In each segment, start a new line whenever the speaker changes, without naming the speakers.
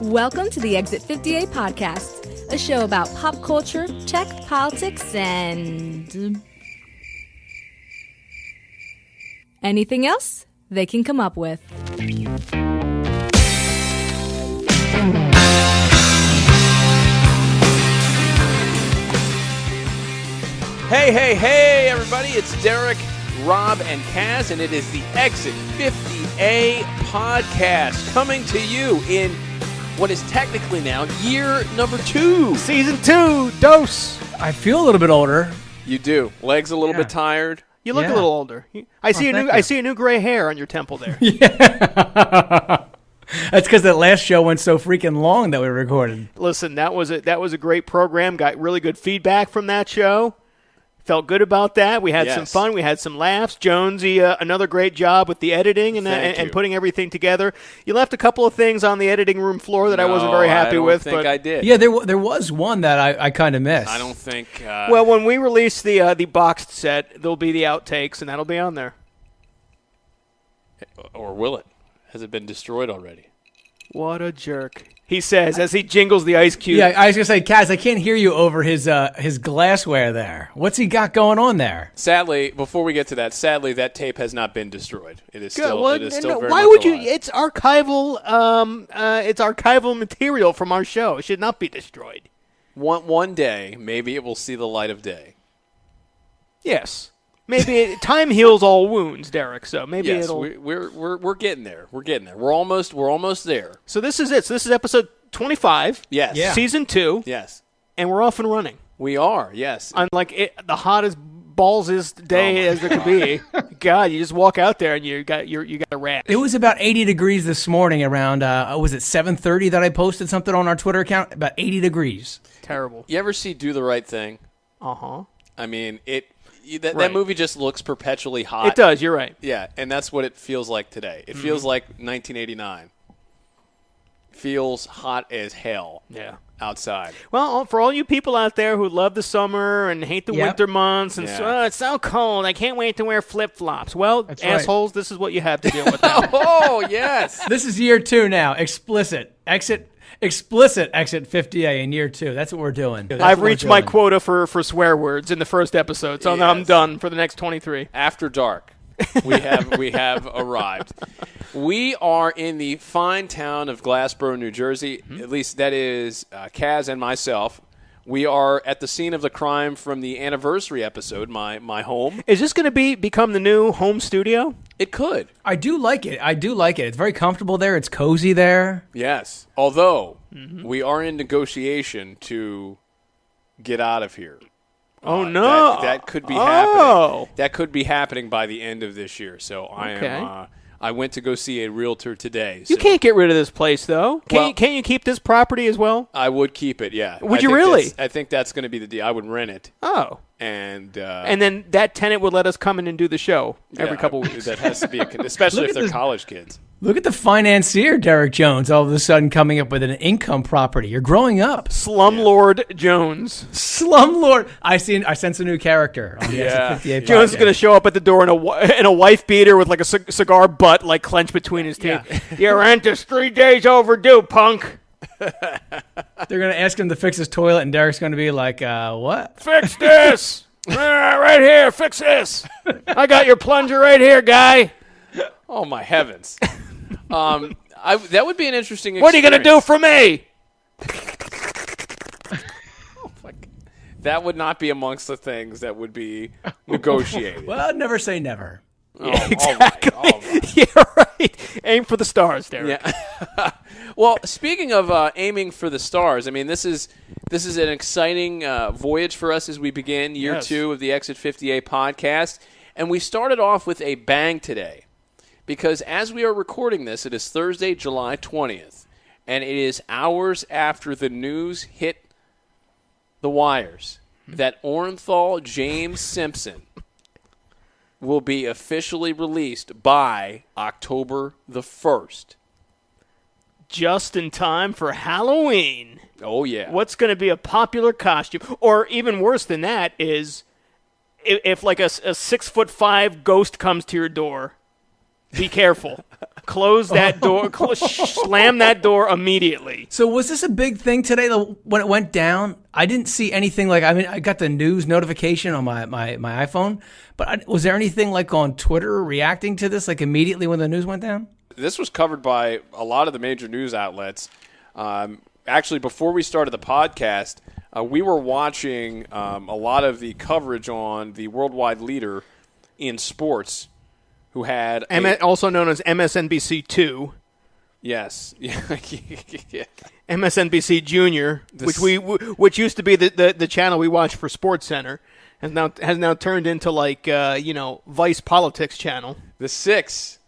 Welcome to the Exit 58 podcast, a show about pop culture, tech, politics, and anything else they can come up with.
Hey, everybody. It's Derek, Rob, and Kaz, and it is the Exit 50A podcast coming to you in what is technically now year number 2.
Season 2, dose.
I feel a little bit older.
You do. Legs a little bit tired.
You look a little older. I see a new gray hair on your temple there.
Yeah. That's because that last show went so freaking long that we recorded.
Listen, that was a great program. Got really good feedback from that show. Felt good about that. We had some fun. We had some laughs. Jonesy, another great job with the editing and putting everything together. You left a couple of things on the editing room floor that I wasn't very happy with.
I don't think I did.
Yeah, there was one that I kind of missed.
I don't think.
Well, when we release the boxed set, there'll be the outtakes, and that'll be on there.
Or will it? Has it been destroyed already?
What a jerk. He says as he jingles the ice cube.
Yeah, I was going to say, Kaz, I can't hear you over his glassware there. What's he got going on there?
Sadly, before we get to that, that tape has not been destroyed. It is still very
why
much
would
alive.
you? It's archival. It's archival material from our show. It should not be destroyed.
One day, maybe it will see the light of day.
Yes. Maybe time heals all wounds, Derek. So maybe it'll.
We're getting there. We're getting there. We're almost there.
So this is it. So this is episode 25.
Yes. Yeah.
Season 2.
Yes.
And we're off and running.
We are. Yes.
On the hottest ballsest day as there could be. God, you just walk out there and you got a rat.
It was about 80 degrees this morning around. Was it 7:30 that I posted something on our Twitter account? About 80 degrees.
Terrible.
You ever see Do the Right Thing?
Uh-huh.
I mean, that movie just looks perpetually hot.
It does, you're right.
Yeah, and that's what it feels like today. It feels like 1989. Feels hot as hell outside.
Well, for all you people out there who love the summer and hate the winter months and it's so cold, I can't wait to wear flip-flops. Well, that's assholes, this is what you have to deal with now.
Oh, yes.
This is year 2 now. Explicit Exit 50A in year 2. That's what we're doing.
I've reached my quota for swear words in the first episode, so I'm done for the next 23.
After dark, we have arrived. We are in the fine town of Glassboro, New Jersey. Mm-hmm. At least that is Kaz and myself. We are at the scene of the crime from the anniversary episode, my home.
Is this going to become the new home studio?
It could.
I do like it. It's very comfortable there. It's cozy there.
Yes. Although we are in negotiation to get out of here.
Oh, no.
That could be happening. That could be happening by the end of this year. So I went to go see a realtor today.
You can't get rid of this place, though. Can't you keep this property as well?
I would keep it, yeah.
Would you really?
I think that's going to be the deal. I would rent it.
Oh.
And
then that tenant would let us come in and do the show every couple weeks.
That has to be, especially if they're college kids.
Look at the financier, Derek Jones, all of a sudden coming up with an income property. You're growing up.
Slumlord Jones.
Slumlord. I sense a new character on the Exit 58
Jones is going to show up at the door in a wife beater with like a cigar butt like clenched between his teeth. Your rent is 3 days overdue, punk.
They're going to ask him to fix his toilet, and Derek's going to be like, what?
Fix this! Right here, fix this! I got your plunger right here, guy.
Oh, my heavens. That would be an interesting experience.
What are you going to do for me?
That would not be amongst the things that would be negotiated.
Well, never say never.
Exactly.
All right.
Yeah, right. Aim for the stars, Derek.
Yeah. Well, speaking of aiming for the stars, I mean, this is an exciting voyage for us as we begin year 2 of the Exit 58 podcast. And we started off with a bang today because as we are recording this, it is Thursday, July 20th, and it is hours after the news hit the wires that Orenthal James Simpson will be officially released by October the 1st.
Just in time for Halloween.
Oh, yeah.
What's going to be a popular costume? Or even worse than that is if like a 6'5" ghost comes to your door Be careful. Close that door. Slam that door immediately.
So was this a big thing today when it went down? I didn't see anything like, I mean, I got the news notification on my iPhone, but was there anything like on Twitter reacting to this like immediately when the news went down?
This was covered by a lot of the major news outlets. Actually, before we started the podcast, we were watching a lot of the coverage on the worldwide leader in sports, who had
also known as MSNBC2.
Yes, yeah.
MSNBC Junior, which used to be the channel we watched for SportsCenter, has now turned into like Vice Politics channel.
The Six,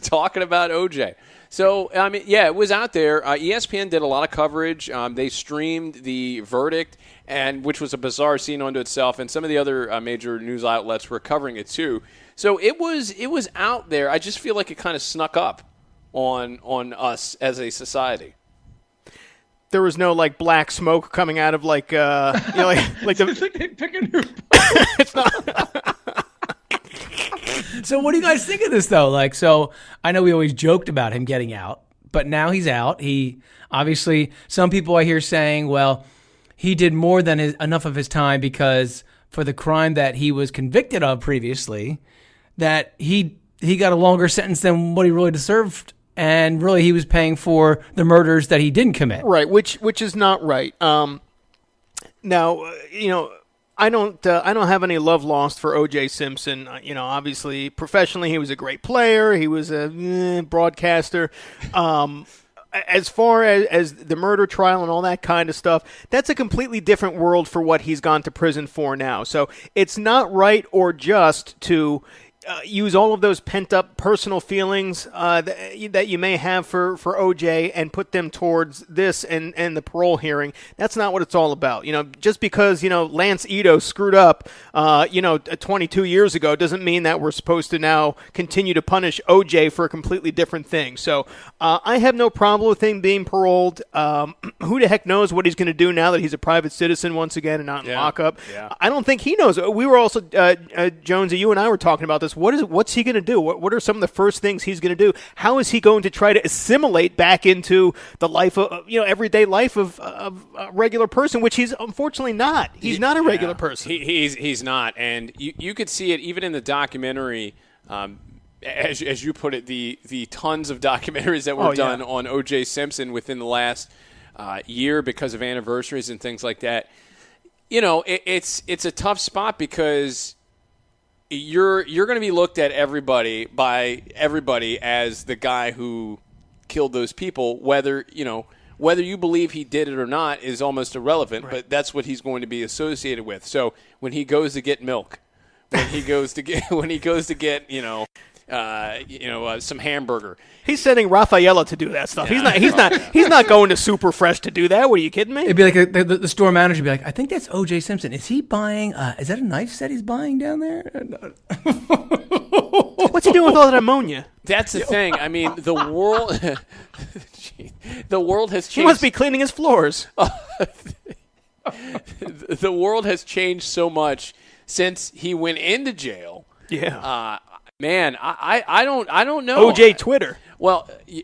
talking about OJ. So, I mean, yeah, it was out there. ESPN did a lot of coverage. They streamed the verdict, which was a bizarre scene unto itself, and some of the other major news outlets were covering it too. So it was out there. I just feel like it kind of snuck up on us as a society.
There was no like black smoke coming out of like like the
pick a new.
It's not.
So what do you guys think of this, though? Like, so I know we always joked about him getting out, but now he's out. He obviously, some people I hear saying, well, he did more than enough of his time because for the crime that he was convicted of previously, that he got a longer sentence than what he really deserved, and really he was paying for the murders that he didn't commit.
Right, which is not right. Now, I don't have any love lost for O.J. Simpson. Obviously, professionally, he was a great player. He was a broadcaster. As far as the murder trial and all that kind of stuff, that's a completely different world for what he's gone to prison for now. So it's not right or just to use all of those pent-up personal feelings that you may have for OJ and put them towards this and the parole hearing. That's not what it's all about. Just because, Lance Ito screwed up, 22 years ago doesn't mean that we're supposed to now continue to punish OJ for a completely different thing. So I have no problem with him being paroled. Who the heck knows what he's going to do now that he's a private citizen once again and not in lockup? Yeah. I don't think he knows. We were also, Jonesy, you and I were talking about this. What's he going to do? What are some of the first things he's going to do? How is he going to try to assimilate back into the life of, everyday life of a regular person, which he's unfortunately not. He's not a regular person.
He's not. And you could see it even in the documentary, as you put it, the tons of documentaries that were done on O.J. Simpson within the last year because of anniversaries and things like that. It's a tough spot because you're going to be looked at by everybody as the guy who killed those people, whether you believe he did it or not is almost irrelevant, right. But that's what he's going to be associated with. So when he goes to get milk, when he goes to get some hamburger,
he's sending Rafaela to do that stuff. Yeah, he's not going to Super Fresh to do that. What are you kidding me?
It'd be like the store manager would be like, I think that's O.J. Simpson. Is he buying? Is that a knife set he's buying down there?
What's he doing with all that ammonia?
That's the thing. I mean, the world has changed.
He must be cleaning his floors.
The world has changed so much since he went into jail.
Yeah.
Man, I don't know.
OJ Twitter.
Well, yeah.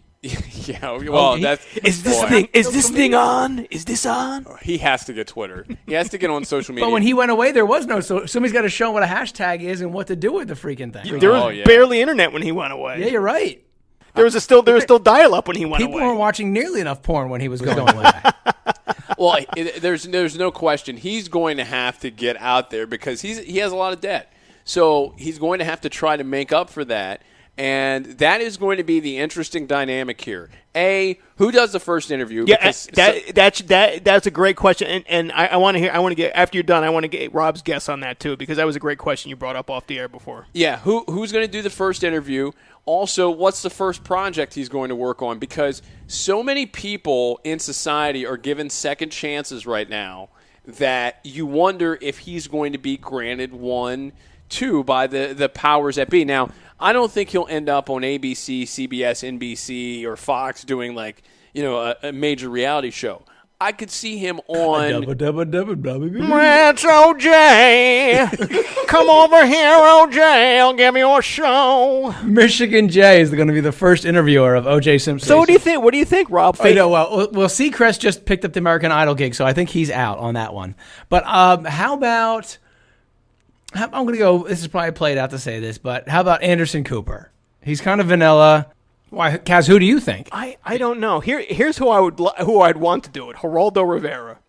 Well,
is this thing on? Is this on?
He has to get Twitter. He has to get on social media.
But when he went away, there was no. So somebody's got to show what a hashtag is and what to do with the freaking thing.
There was barely internet when he went away.
Yeah, you're right.
There was still dial-up when he went away.
People weren't watching nearly enough porn when he was going away.
Well, there's no question he's going to have to get out there because he has a lot of debt. So he's going to have to try to make up for that, and that is going to be the interesting dynamic here. Who does the first interview?
Yeah, that's a great question, and I want to get after you're done. I want to get Rob's guess on that too because that was a great question you brought up off the air before.
Yeah, who's going to do the first interview? Also, what's the first project he's going to work on? Because so many people in society are given second chances right now that you wonder if he's going to be granted one. Too by the powers that be. Now, I don't think he'll end up on ABC, CBS, NBC, or Fox doing a major reality show. I could see him on.
That's OJ. Come over here, OJ. I'll give you a show.
Michigan J is going to be the first interviewer of OJ Simpson.
So what do you think? What do you think, Rob?
I know. Well, Seacrest just picked up the American Idol gig, so I think he's out on that one. But how about? I'm going to go. This is probably played out to say this, but how about Anderson Cooper? He's kind of vanilla. Why, Kaz? Who do you think?
I don't know. Here's who I'd want to do it. Geraldo Rivera.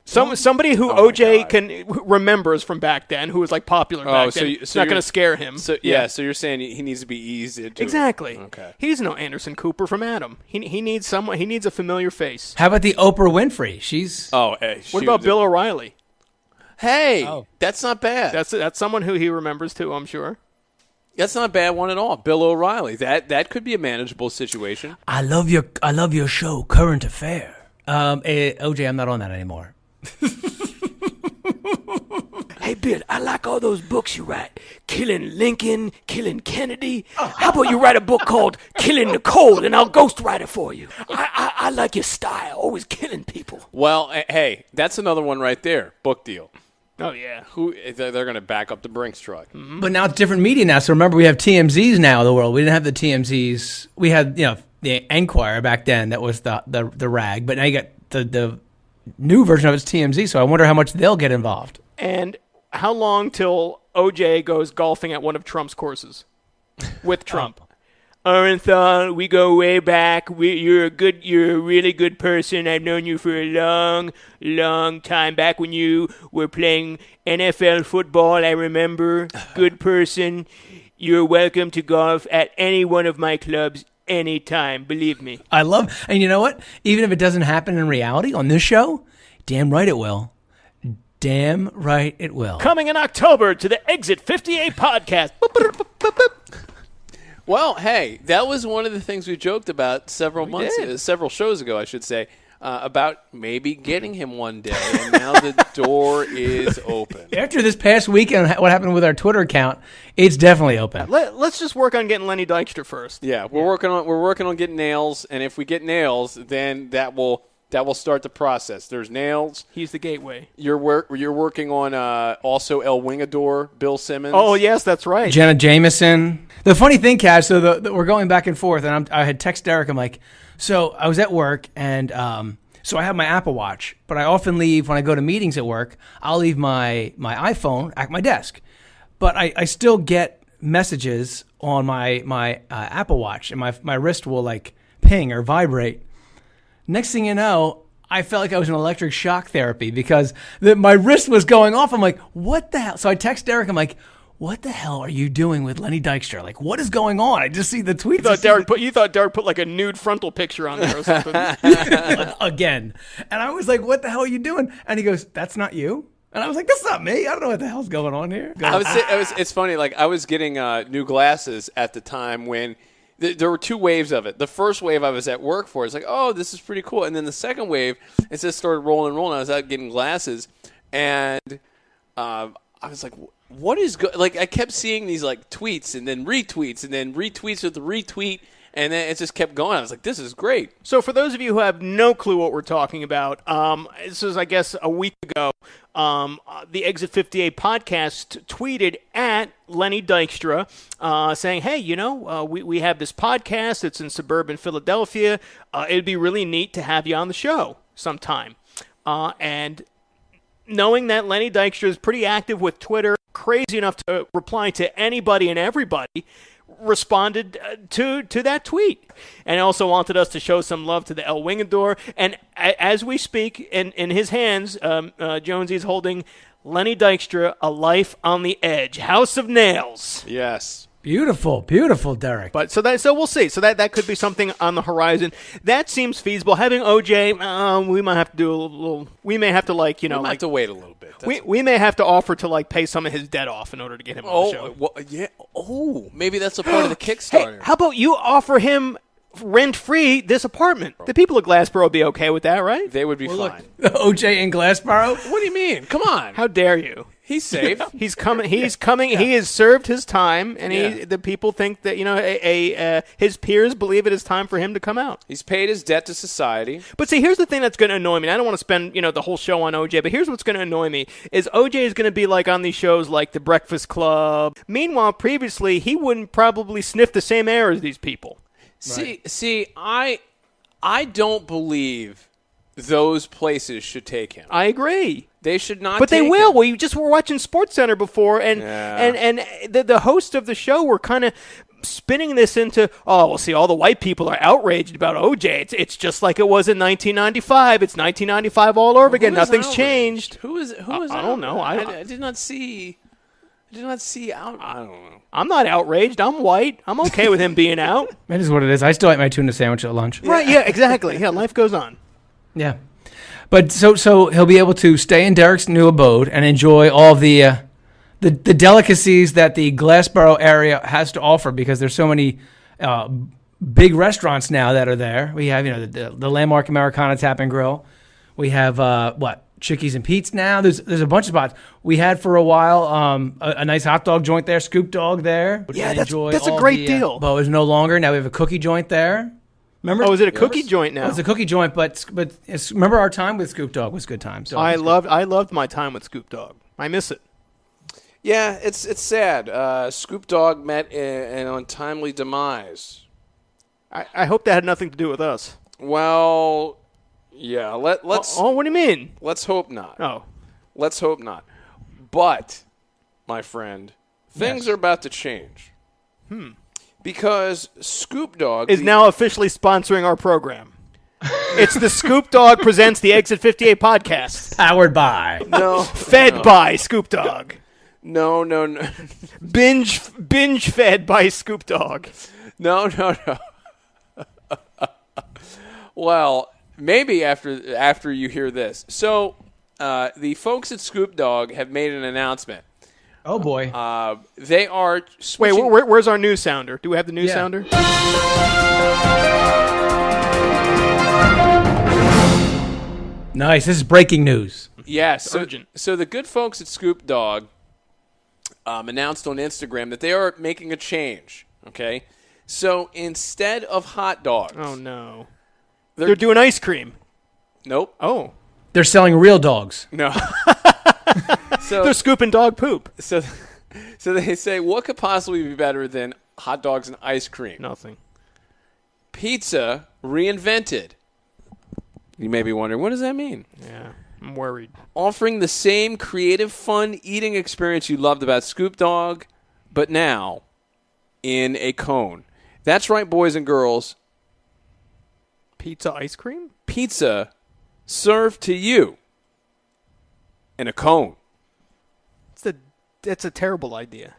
Somebody who OJ remembers from back then, who was like popular back then. It's not going to scare him.
So you're saying he needs to be eased into
exactly.
It. Okay.
He's no Anderson Cooper from Adam. He needs someone. He needs a familiar face.
How about the Oprah Winfrey? She's.
What about Bill O'Reilly?
Hey, that's not bad.
That's someone who he remembers too, I'm sure.
That's not a bad one at all. Bill O'Reilly. That could be a manageable situation.
I love your show, Current Affair. OJ, I'm not on that anymore.
Hey, Bill, I like all those books you write. Killing Lincoln, Killing Kennedy. How about you write a book called Killing Nicole, and I'll ghostwrite it for you. I like your style, always killing people.
Well, hey, that's another one right there. Book deal.
Oh, yeah.
They're going to back up the Brinks truck.
Mm-hmm.
But now it's different media now. So remember, we have TMZs now in the world. We didn't have the TMZs. We had, the Enquirer back then. That was the rag. But now you got the new version of it's TMZ. So I wonder how much they'll get involved.
And how long till OJ goes golfing at one of Trump's courses with Trump? Orenthal, we go way back. You're a really good person. I've known you for a long, long time. Back when you were playing NFL football, I remember. Good person. You're welcome to golf at any one of my clubs anytime. Believe me.
And you know what? Even if it doesn't happen in reality on this show, damn right it will. Damn right it will.
Coming in October to the Exit 58 podcast.
Well, hey, that was one of the things we joked about several shows ago, I should say, about maybe getting him one day, and now the door is open.
After this past weekend, what happened with our Twitter account, it's definitely open.
Let's just work on getting Lenny Dykstra first.
Yeah, we're working on getting Nails, and if we get Nails, then that will start the process. There's Nails.
He's the gateway.
You're working on also El Wingador, Bill Simmons.
Oh, yes, that's right.
Jenna Jameson. The funny thing, Cash, so we're going back and forth, and I had texted Derek. I'm like, so I was at work, and so I have my Apple Watch, but I often leave, when I go to meetings at work, I'll leave my iPhone at my desk. But I still get messages on my Apple Watch, and my wrist will, like, ping or vibrate. Next thing you know, I felt like I was in electric shock therapy because my wrist was going off. I'm like, what the hell? So I text Derek. I'm like, what the hell are you doing with Lenny Dykstra? Like, what is going on? I just see the tweet.
You thought Derek put like a nude frontal picture on there or something.
Again. And I was like, what the hell are you doing? And he goes, that's not you? And I was like, that's not me. I don't know what the hell's going on here.
It's funny. Like, I was getting new glasses at the time when there were two waves of it. The first wave I was at work for. It's like, oh, this is pretty cool. And then the second wave, it just started rolling. I was out getting glasses. And I was like, what is like? I kept seeing these like tweets and then retweets with the retweet, and then it just kept going. I was like, this is great.
So for those of you who have no clue what we're talking about, this was, I guess, a week ago. The Exit 58 podcast tweeted at Lenny Dykstra saying, hey, we have this podcast. It's in suburban Philadelphia. It'd be really neat to have you on the show sometime. And knowing that Lenny Dykstra is pretty active with Twitter, crazy enough to reply to anybody and everybody, responded to that tweet, and also wanted us to show some love to the El Wingador. And as we speak, in his hands, Jonesy's holding Lenny Dykstra, A Life on the Edge, House of Nails.
Yes.
Beautiful, beautiful, Derek.
But so we'll see. So that could be something on the horizon. That seems feasible. Having OJ, we might have to do a little. We may have to we might
have to wait a little bit.
We may have to offer to pay some of his debt off in order to get him on the show.
Well, yeah. Oh, maybe that's a part of the Kickstarter.
Hey, how about you offer him rent-free this apartment? The people of Glassboro will be okay with that, right?
They would be fine.
OJ in Glassboro?
What do you mean? Come on.
How dare you?
He's safe.
He's coming. He's coming. Yeah. He has served his time, and the people think that his peers believe it is time for him to come out.
He's paid his debt to society.
But see, here's the thing that's going to annoy me. I don't want to spend the whole show on OJ, but here's what's going to annoy me: is OJ is going to be like on these shows like The Breakfast Club. Meanwhile, previously he wouldn't probably sniff the same air as these people.
Right. See, I don't believe those places should take him.
I agree.
They should not.
But
take
they will.
him.
We just were watching SportsCenter before, and the host of the show were kind of spinning this into, all the white people are outraged about OJ. It's just like it was in 1995. It's 1995 all over again. Nothing's changed.
Who is?
I don't know.
I did not see. I don't know.
I'm not outraged. I'm white. I'm okay with him being out.
That is what it is. I still ate my tuna sandwich at lunch.
Right? Yeah. Exactly. Yeah. Life goes on.
Yeah. But so he'll be able to stay in Derek's new abode and enjoy all the delicacies that the Glassboro area has to offer, because there's so many big restaurants now that are there. We have the Landmark Americana Tap and Grill. We have Chickies and Pete's now. There's a bunch of spots. We had for a while a nice hot dog joint there, Scoop Dog there.
Yeah, that's a great deal.
But it's no longer. Now we have a cookie joint there. Remember?
Oh, is it a cookie joint now?
It's a cookie joint, but remember our time with Scoop Dog was good times. So
I loved my time with Scoop Dog. I miss it.
Yeah, it's sad. Scoop Dog met an untimely demise.
I hope that had nothing to do with us.
Well, yeah. Let's.
Oh, what do you mean?
Let's hope not.
Oh,
let's hope not. But, my friend, things are about to change. Because Scoop Dog
is now officially sponsoring our program. It's the Scoop Dog presents the Exit 58 podcast.
Powered by.
Fed by Scoop Dog.
No.
Binge fed by Scoop Dog.
No. Well, maybe after you hear this. So, the folks at Scoop Dog have made an announcement.
Oh, boy.
They are switching.
Wait, where's our news sounder? Do we have the news sounder?
Nice. This is breaking news.
Yes. So the good folks at Scoop Dog announced on Instagram that they are making a change, okay? So instead of hot dogs.
Oh, no. They're doing ice cream.
Nope.
Oh.
They're selling real dogs.
No. So
they're scooping dog poop.
So they say, what could possibly be better than hot dogs and ice cream?
Nothing.
Pizza reinvented. You may be wondering, what does that mean?
Yeah, I'm worried.
Offering the same creative, fun eating experience you loved about Scoop Dog, but now in a cone. That's right, boys and girls.
Pizza ice cream?
Pizza served to you in a cone.
That's a terrible idea.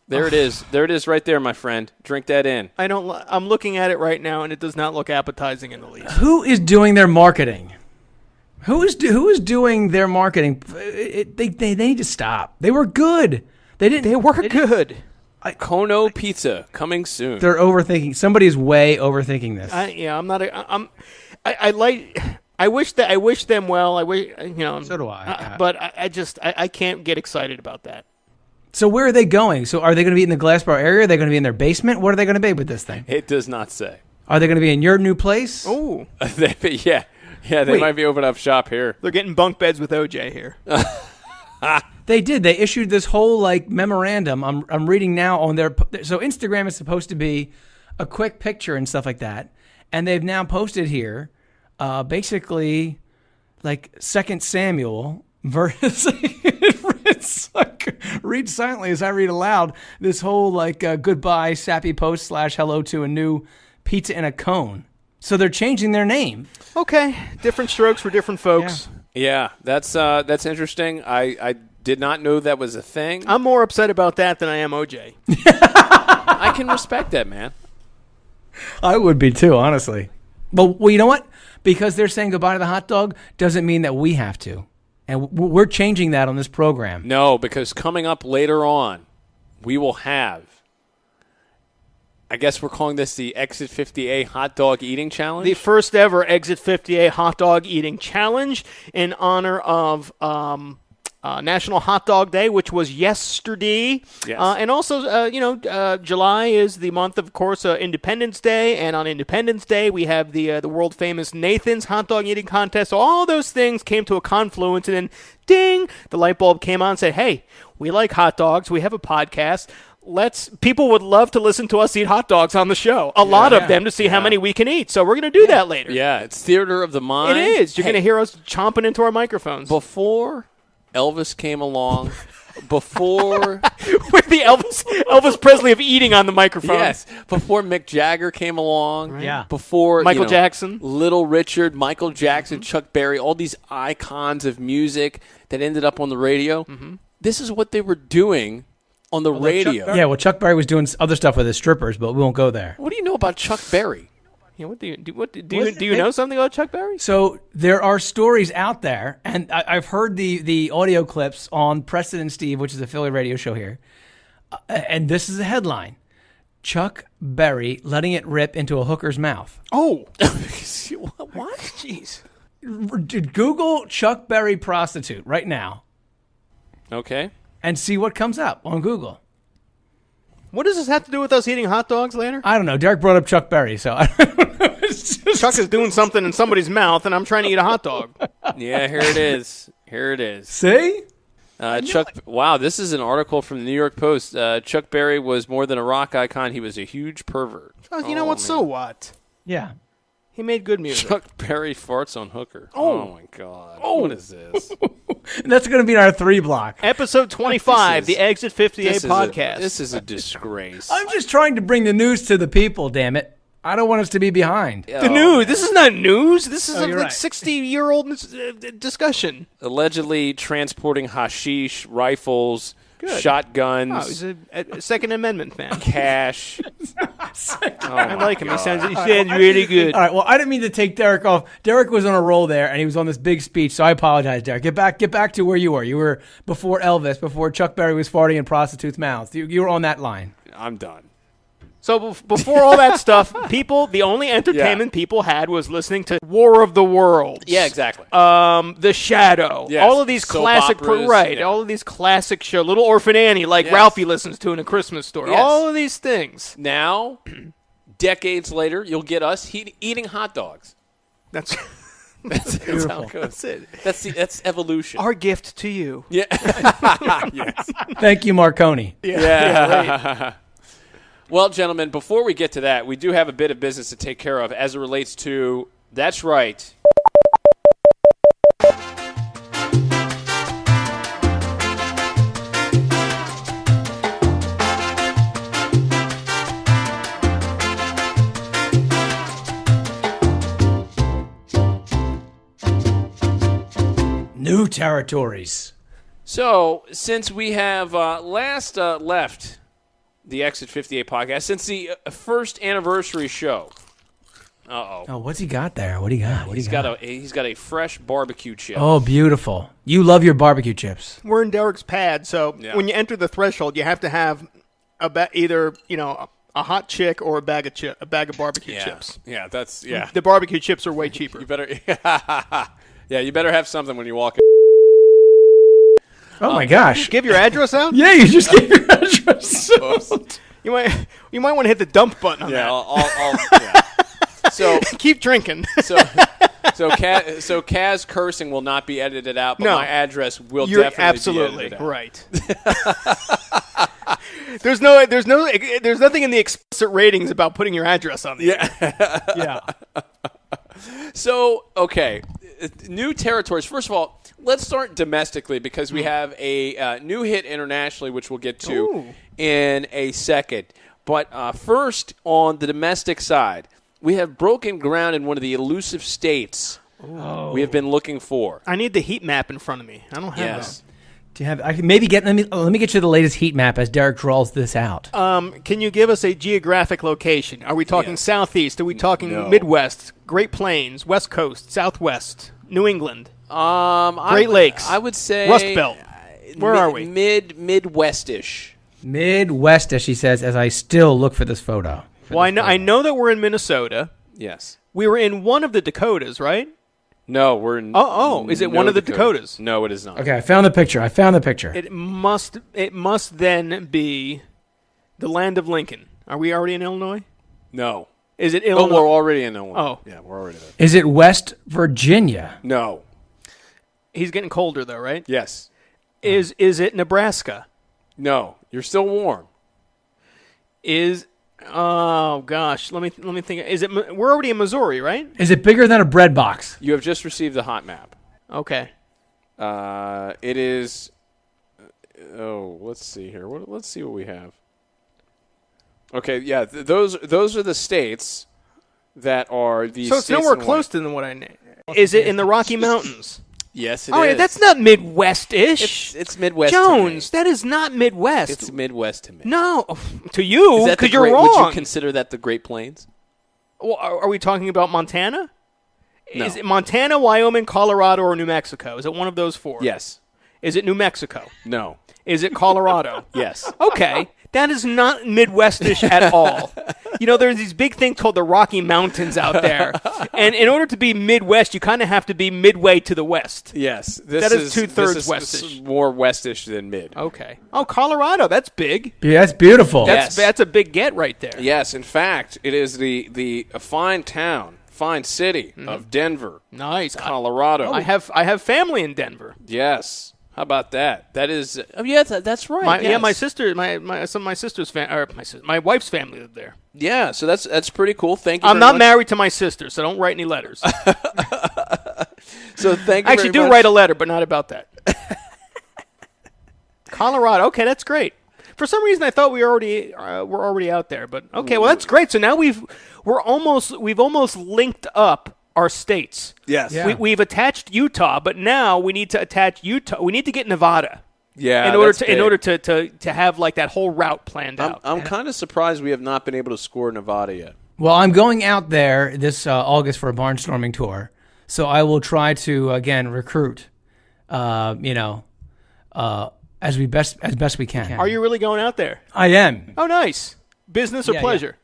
There it is. There it is right there, my friend. Drink that in.
I'm looking at it right now, and it does not look appetizing in the least.
Who is doing their marketing? Who is doing their marketing? They need to stop. They were good. They were good.
Kono Pizza coming soon.
They're overthinking. Somebody is way overthinking this.
I wish them well.
So do I.
But I can't get excited about that.
So where are they going? So are they going to be in the Glassboro area? Are they going to be in their basement? What are they going to be with this thing?
It does not say.
Are they going to be in your new place?
Oh,
yeah. They might be opening up shop here.
They're getting bunk beds with OJ here.
They did. They issued this whole memorandum. I'm reading now on their. So Instagram is supposed to be a quick picture and stuff like that, and they've now posted here, basically, like 2 Samuel verse. Read silently as I read aloud. This whole goodbye sappy post / hello to a new pizza in a cone. So they're changing their name.
Okay, different strokes for different folks.
Yeah, that's interesting. I did not know that was a thing.
I'm more upset about that than I am OJ.
I can respect that, man.
I would be too, honestly. But you know what? Because they're saying goodbye to the hot dog doesn't mean that we have to. And we're changing that on this program.
No, because coming up later on, we will have, I guess we're calling this the Exit 50A Hot Dog Eating Challenge?
The first ever Exit 50A Hot Dog Eating Challenge in honor of National Hot Dog Day, which was yesterday.
Yes.
And also, July is the month, of course, Independence Day. And on Independence Day, we have the world-famous Nathan's Hot Dog Eating Contest. So all those things came to a confluence, and then, ding, the light bulb came on and said, hey, we like hot dogs. We have a podcast. People would love to listen to us eat hot dogs on the show. A lot of them to see how many we can eat. So we're going to do that later.
Yeah, it's theater of the mind.
It is. You're going to hear us chomping into our microphones.
Before Elvis came along, before
with the Elvis Presley of eating on the microphone.
Yes, before Mick Jagger came along.
Right.
Yeah.
Before
Michael Jackson,
Little Richard, Michael Jackson, Chuck Berry, all these icons of music that ended up on the radio. Mm-hmm. This is what they were doing on the radio.
Chuck Berry was doing other stuff with his strippers, but we won't go there.
What do you know about Chuck Berry?
Yeah, do you know something about Chuck Berry?
So there are stories out there, and I've heard the audio clips on Preston and Steve, which is a Philly radio show here, and this is a headline: Chuck Berry letting it rip into a hooker's mouth.
Oh,
what?
Jeez.
Google Chuck Berry prostitute right now.
Okay.
And see what comes up on Google.
What does this have to do with us eating hot dogs later?
I don't know. Derek brought up Chuck Berry, so I don't know.
Chuck is doing something in somebody's mouth, and I'm trying to eat a hot dog.
Yeah, here it is. Here it is.
See?
Wow, this is an article from the New York Post. Chuck Berry was more than a rock icon. He was a huge pervert.
Oh, you know what? Man. So what?
Yeah.
He made good music.
Chuck Berry farts on hooker. Oh my God.
Oh.
What is this?
That's going to be our 3 block.
Episode 25, the Exit 58 podcast.
This is a disgrace.
I'm just trying to bring the news to the people, damn it. I don't want us to be behind.
The news. Man. This is not news. This is a 60-year-old discussion.
Allegedly transporting hashish, rifles, shotguns.
Oh, he's a Second Amendment fan.
Cash.
I like him. He sounds really good.
All right. Well, I didn't mean to take Derek off. Derek was on a roll there, and he was on this big speech, so I apologize, Derek. Get back to where you were. You were before Elvis, before Chuck Berry was farting in prostitutes' mouths. You were on that line.
I'm done.
So before all that stuff, the only entertainment people had was listening to War of the Worlds.
Yeah, exactly.
The Shadow.
Yes.
All of these classic, all of these classic show. Little Orphan Annie, like Ralphie listens to in A Christmas Story.
Yes.
All of these things.
Now, decades later, you'll get us eating hot dogs.
That's
how it goes. That's evolution.
Our gift to you.
Yeah. Yes.
Thank you, Marconi.
Yeah. Right.
Well, gentlemen, before we get to that, we do have a bit of business to take care of as it relates to, that's right,
New territories.
So, since we have last left the Exit 58 podcast, since the first anniversary show.
Oh, what's he got there? What do you got?
He's got a fresh barbecue chip.
Oh, beautiful. You love your barbecue chips.
We're in Derek's pad, so when you enter the threshold, you have to have either a hot chick or a bag of barbecue chips.
Yeah,
The barbecue chips are way cheaper.
You better you better have something when you walk in.
Oh my gosh!
Give your address out?
Yeah, you just gave your address out.
You might want to hit the dump button on that.
I'll So
keep drinking.
So Kaz cursing will not be edited out, but my address will definitely be edited out.
Right. There's nothing in the explicit ratings about putting your address on there.
Yeah. So, okay, new territories. First of all, let's start domestically because we have a new hit internationally, which we'll get to in a second. But first, on the domestic side, we have broken ground in one of the elusive states we have been looking for.
I need the heat map in front of me. I don't have that.
Do you have? I can maybe let me get you the latest heat map as Derek draws this out.
Can you give us a geographic location? Are we talking southeast? Are we talking Midwest, Great Plains, West Coast, Southwest, New England, Great Lakes?
I would say
Rust Belt. Where are we?
Midwestish.
Midwestish, he says, as I still look for this photo.
Well, I know that we're in Minnesota.
Yes.
We were in one of the Dakotas, right?
No, we're in.
Is it one of the Dakotas?
No, it is not.
Okay, I found the picture.
It must then be the land of Lincoln. Are we already in Illinois?
No.
Is it Illinois?
Oh, we're already in Illinois.
Oh.
Yeah, we're already there.
Is it West Virginia?
No.
He's getting colder, though, right?
Yes.
Is it Nebraska?
No. You're still warm.
Oh gosh, let me think. We're already in Missouri, right?
Is it bigger than a bread box?
You have just received the hot map.
Okay.
It is. Let's see here. Let's see what we have. Okay, yeah, those are the states that are the.
So it's nowhere close to what I named. Is it in the Rocky Mountains?
Yes, it is.
Oh, yeah, that's not Midwest-ish.
It's Midwest.
Jones, that is not Midwest.
It's Midwest to me.
No, to you, because you're wrong.
Would you consider that the Great Plains?
Well, are we talking about Montana?
No.
Is it Montana, Wyoming, Colorado, or New Mexico? Is it one of those four?
Yes.
Is it New Mexico?
No.
Is it Colorado?
Yes.
Okay. That is not Midwestish at all. You know, there's these big things called the Rocky Mountains out there. And in order to be Midwest, you kind of have to be midway to the west.
Yes.
That is two-thirds westish.
More westish than mid.
Okay. Oh, Colorado. That's big.
Yeah, that's beautiful.
That's a big get right there.
Yes. In fact, it is the fine town, fine city of Denver.
Nice.
Colorado.
I have family in Denver.
Yes. How about that? That is. Oh, yeah, that's right.
Yeah, my sister, my sister's my wife's family lived there.
Yeah, so that's pretty cool. Thank you.
I'm not married to my sister, so don't write any letters.
So thank you.
I actually do write a letter, but not about that. Colorado. Okay, that's great. For some reason, I thought we were already out there, but okay. Well, that's great. So now we've almost linked up our states.
Yes.
Yeah.
We've attached Utah, but now we need to attach Utah. We need to get Nevada.
Yeah.
In order to have like that whole route planned out.
I'm kind of surprised we have not been able to score Nevada yet.
Well, I'm going out there this August for a barnstorming tour, so I will try to again recruit. As best we can.
Are you really going out there?
I am.
Oh, nice. Business or pleasure?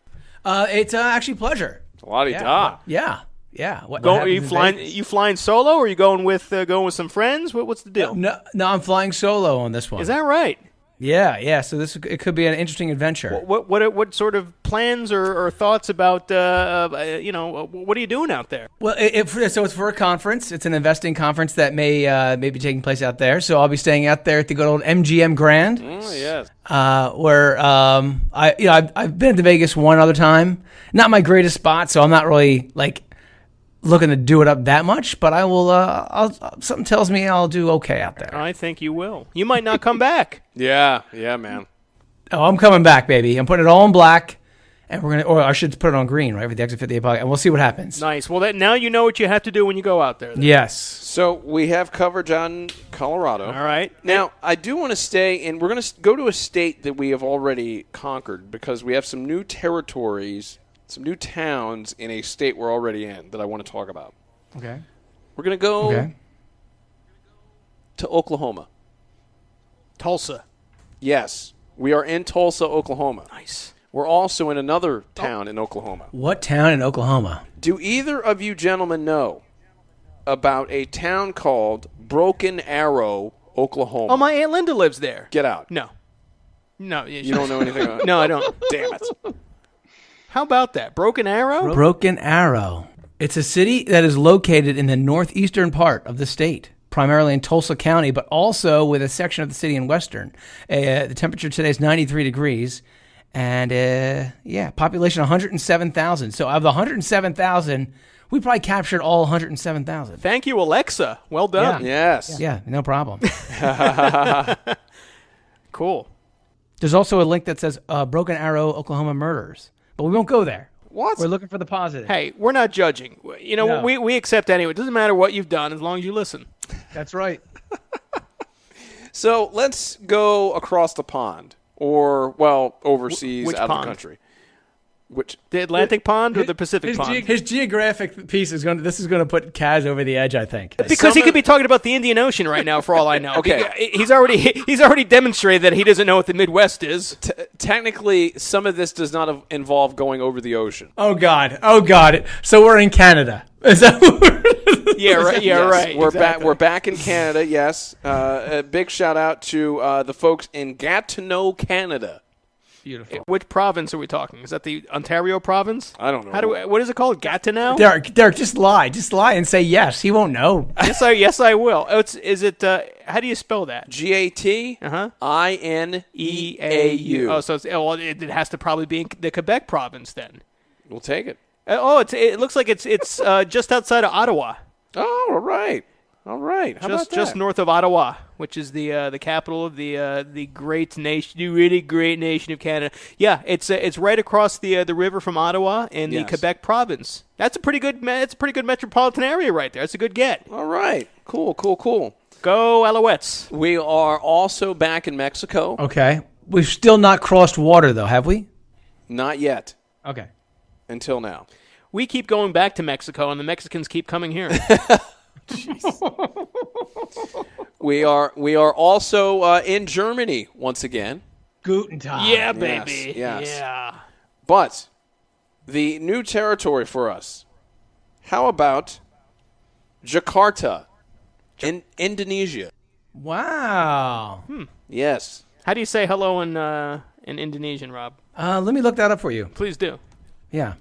It's actually pleasure.
It's a lot of da.
Yeah. Yeah.
Are you flying? You flying solo, or are you going with some friends? What's the deal?
No, I'm flying solo on this one.
Is that right?
Yeah. So it could be an interesting adventure.
What sort of plans or thoughts about what are you doing out there?
Well, so it's for a conference. It's an investing conference that may be taking place out there. So I'll be staying out there at the good old MGM Grand.
Oh yes.
Where I've been to Vegas one other time. Not my greatest spot, so I'm not really like looking to do it up that much, but I will. Something tells me I'll do okay out there.
I think you will. You might not come back.
Yeah, man.
Oh, I'm coming back, baby. I'm putting it all in black, and or I should put it on green, right, for the Exit 58 podcast, and we'll see what happens.
Nice. Well, now you know what you have to do when you go out there. Then.
Yes.
So we have coverage on Colorado.
All right.
Now I do want to stay in. We're going to go to a state that we have already conquered because we have some new territories. Some new towns in a state we're already in that I want to talk about.
Okay.
We're going to go to Oklahoma.
Tulsa.
Yes. We are in Tulsa, Oklahoma.
Nice.
We're also in another town in Oklahoma.
What town in Oklahoma?
Do either of you gentlemen know about a town called Broken Arrow, Oklahoma?
Oh, my Aunt Linda lives there.
Get out.
No.
You don't know anything about it?
No, I don't.
Damn it.
How about that? Broken Arrow?
Broken Arrow. It's a city that is located in the northeastern part of the state, primarily in Tulsa County, but also with a section of the city in western. The temperature today is 93 degrees, and population 107,000. So of the 107,000, we probably captured all 107,000.
Thank you, Alexa. Well done.
Yeah. Yes.
Yeah, no problem.
Cool.
There's also a link that says Broken Arrow, Oklahoma murders. But we won't go there.
What?
We're looking for the positive.
Hey, we're not judging. No. we accept anyway. It doesn't matter what you've done as long as you listen.
That's right.
So let's go across the pond or, overseas
Which
out
pond?
of the country.
The Atlantic pond or the Pacific pond?
His geographic piece is going to put Kaz over the edge, I think.
Because he could be talking about the Indian Ocean right now, for all I know.
Okay.
He's already demonstrated that he doesn't know what the Midwest is.
Technically, some of this does not involve going over the ocean.
Oh God. So we're in Canada. Is that what
Yeah, right. Yeah,
Yes,
right.
We're
exactly.
back. We're back in Canada. Yes. A big shout out to the folks in Gatineau, Canada.
Beautiful.
Which province are we talking? Is that the Ontario province?
I don't know.
What is it called? Gatineau?
Derek, just lie and say yes. He won't know.
Yes, I will. Oh, is it? How do you spell that?
GATINEAU.
Oh, so it has to probably be in the Quebec province then.
We'll take it.
It looks like it's just outside of Ottawa.
Oh, all right. All right. How about that?
Just north of Ottawa, which is the capital of the great nation, the really great nation of Canada. Yeah, it's right across the river from Ottawa in the Quebec province. That's a pretty good metropolitan area right there. That's a good get.
All right. Cool.
Go Alouettes.
We are also back in Mexico.
Okay. We've still not crossed water, though, have we?
Not yet.
Okay.
Until now.
We keep going back to Mexico, and the Mexicans keep coming here.
We are also in Germany once again.
Guten Tag.
Yeah, baby.
Yes.
Yeah.
But the new territory for us. How about Jakarta in Indonesia?
Wow.
Yes.
How do you say hello in Indonesian, Rob?
Let me look that up for you.
Please do.
Yeah.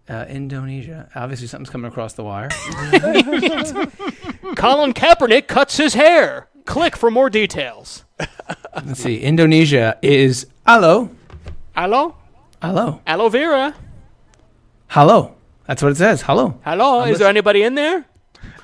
Indonesia. Obviously, something's coming across the wire.
Colin Kaepernick cuts his hair. Click for more details.
Let's see. Indonesia is aloe.
Hello?
Hello.
Aloe vera.
Hello. That's what it says. Hello.
Hello? Is there anybody in there?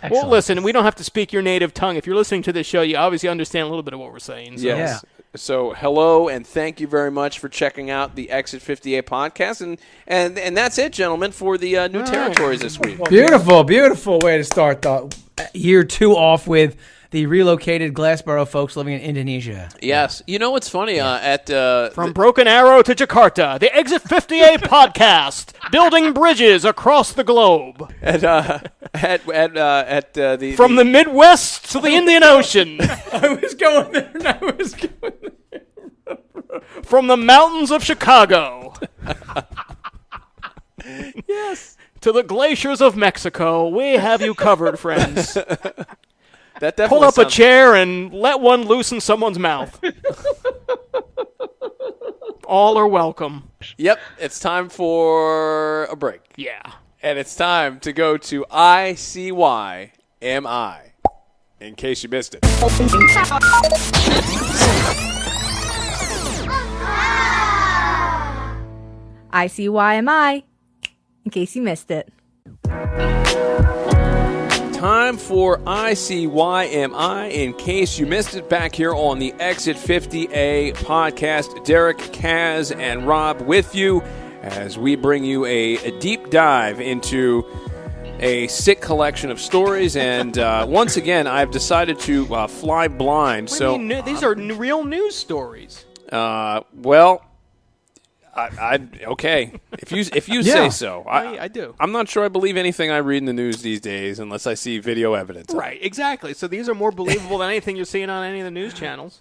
Excellent.
Well, listen, we don't have to speak your native tongue. If you're listening to this show, you obviously understand a little bit of what we're saying. So.
Yes. So hello and thank you very much for checking out the Exit 58 podcast. And that's it, gentlemen, for the new territories this week.
Beautiful way to start the year 2 off with the relocated Glassboro folks living in Indonesia.
Yes. You know what's funny?
From Broken Arrow to Jakarta, the Exit 58 podcast, building bridges across the globe. From the Midwest to the Indian Ocean.
I was going there.
From the mountains of Chicago. Yes. To the glaciers of Mexico, we have you covered, friends.
That definitely
Pull up a chair and let one loose in someone's mouth. All are welcome.
Yep, it's time for a break.
Yeah.
And it's time to go to ICYMI, in case you missed it.
ICYMI, in case you missed it.
Time for ICYMI, in case you missed it, back here on the Exit 50A podcast. Derek, Kaz, and Rob with you as we bring you a deep dive into a sick collection of stories. And once again, I've decided to fly blind.
These are real news stories.
Well, okay. If you say so,
I do.
I'm not sure I believe anything I read in the news these days unless I see video evidence.
Right, exactly. So these are more believable than anything you're seeing on any of the news channels.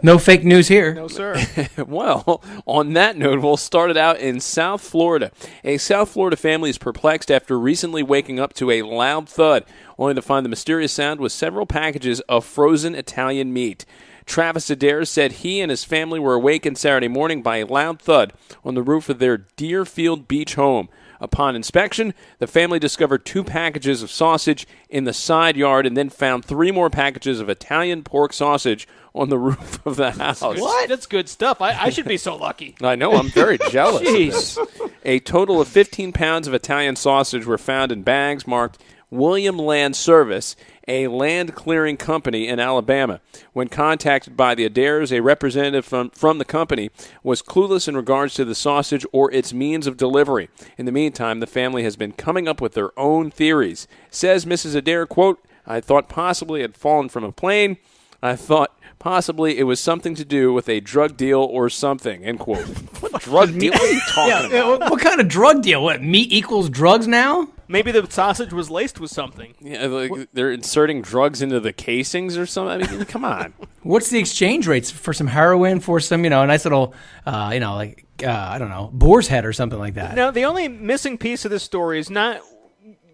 No fake news here.
No, sir.
Well, on that note, we'll start it out in South Florida. A South Florida family is perplexed after recently waking up to a loud thud, only to find the mysterious sound was several packages of frozen Italian meat. Travis Adair said he and his family were awakened Saturday morning by a loud thud on the roof of their Deerfield Beach home. Upon inspection, the family discovered 2 packages of sausage in the side yard and then found 3 more packages of Italian pork sausage on the roof of the house.
What? That's good stuff. I should be so lucky.
I know. I'm very jealous of this. A total of 15 pounds of Italian sausage were found in bags marked William Land Service, a land clearing company in Alabama. When contacted by the Adairs, a representative from the company was clueless in regards to the sausage or its means of delivery. In the meantime, the family has been coming up with their own theories. Says Mrs. Adair, quote, "I thought possibly it had fallen from a plane. I thought possibly it was something to do with a drug deal or something," end quote. What drug deal? What are you talking about?
What kind of drug deal? What, meat equals drugs now?
Maybe the sausage was laced with something.
Yeah, like they're inserting drugs into the casings or something. I mean, come on.
What's the exchange rates for some heroin, for some, a nice little, I don't know, boar's head or something like that?
Now, the only missing piece of this story is not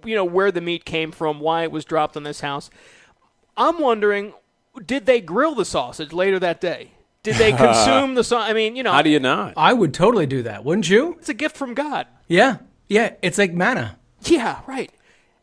where the meat came from, why it was dropped on this house. I'm wondering, did they grill the sausage later that day? Did they consume the sausage? I mean,
How do you not?
I would totally do that, wouldn't you?
It's a gift from God.
Yeah. Yeah, it's like manna.
Yeah, right.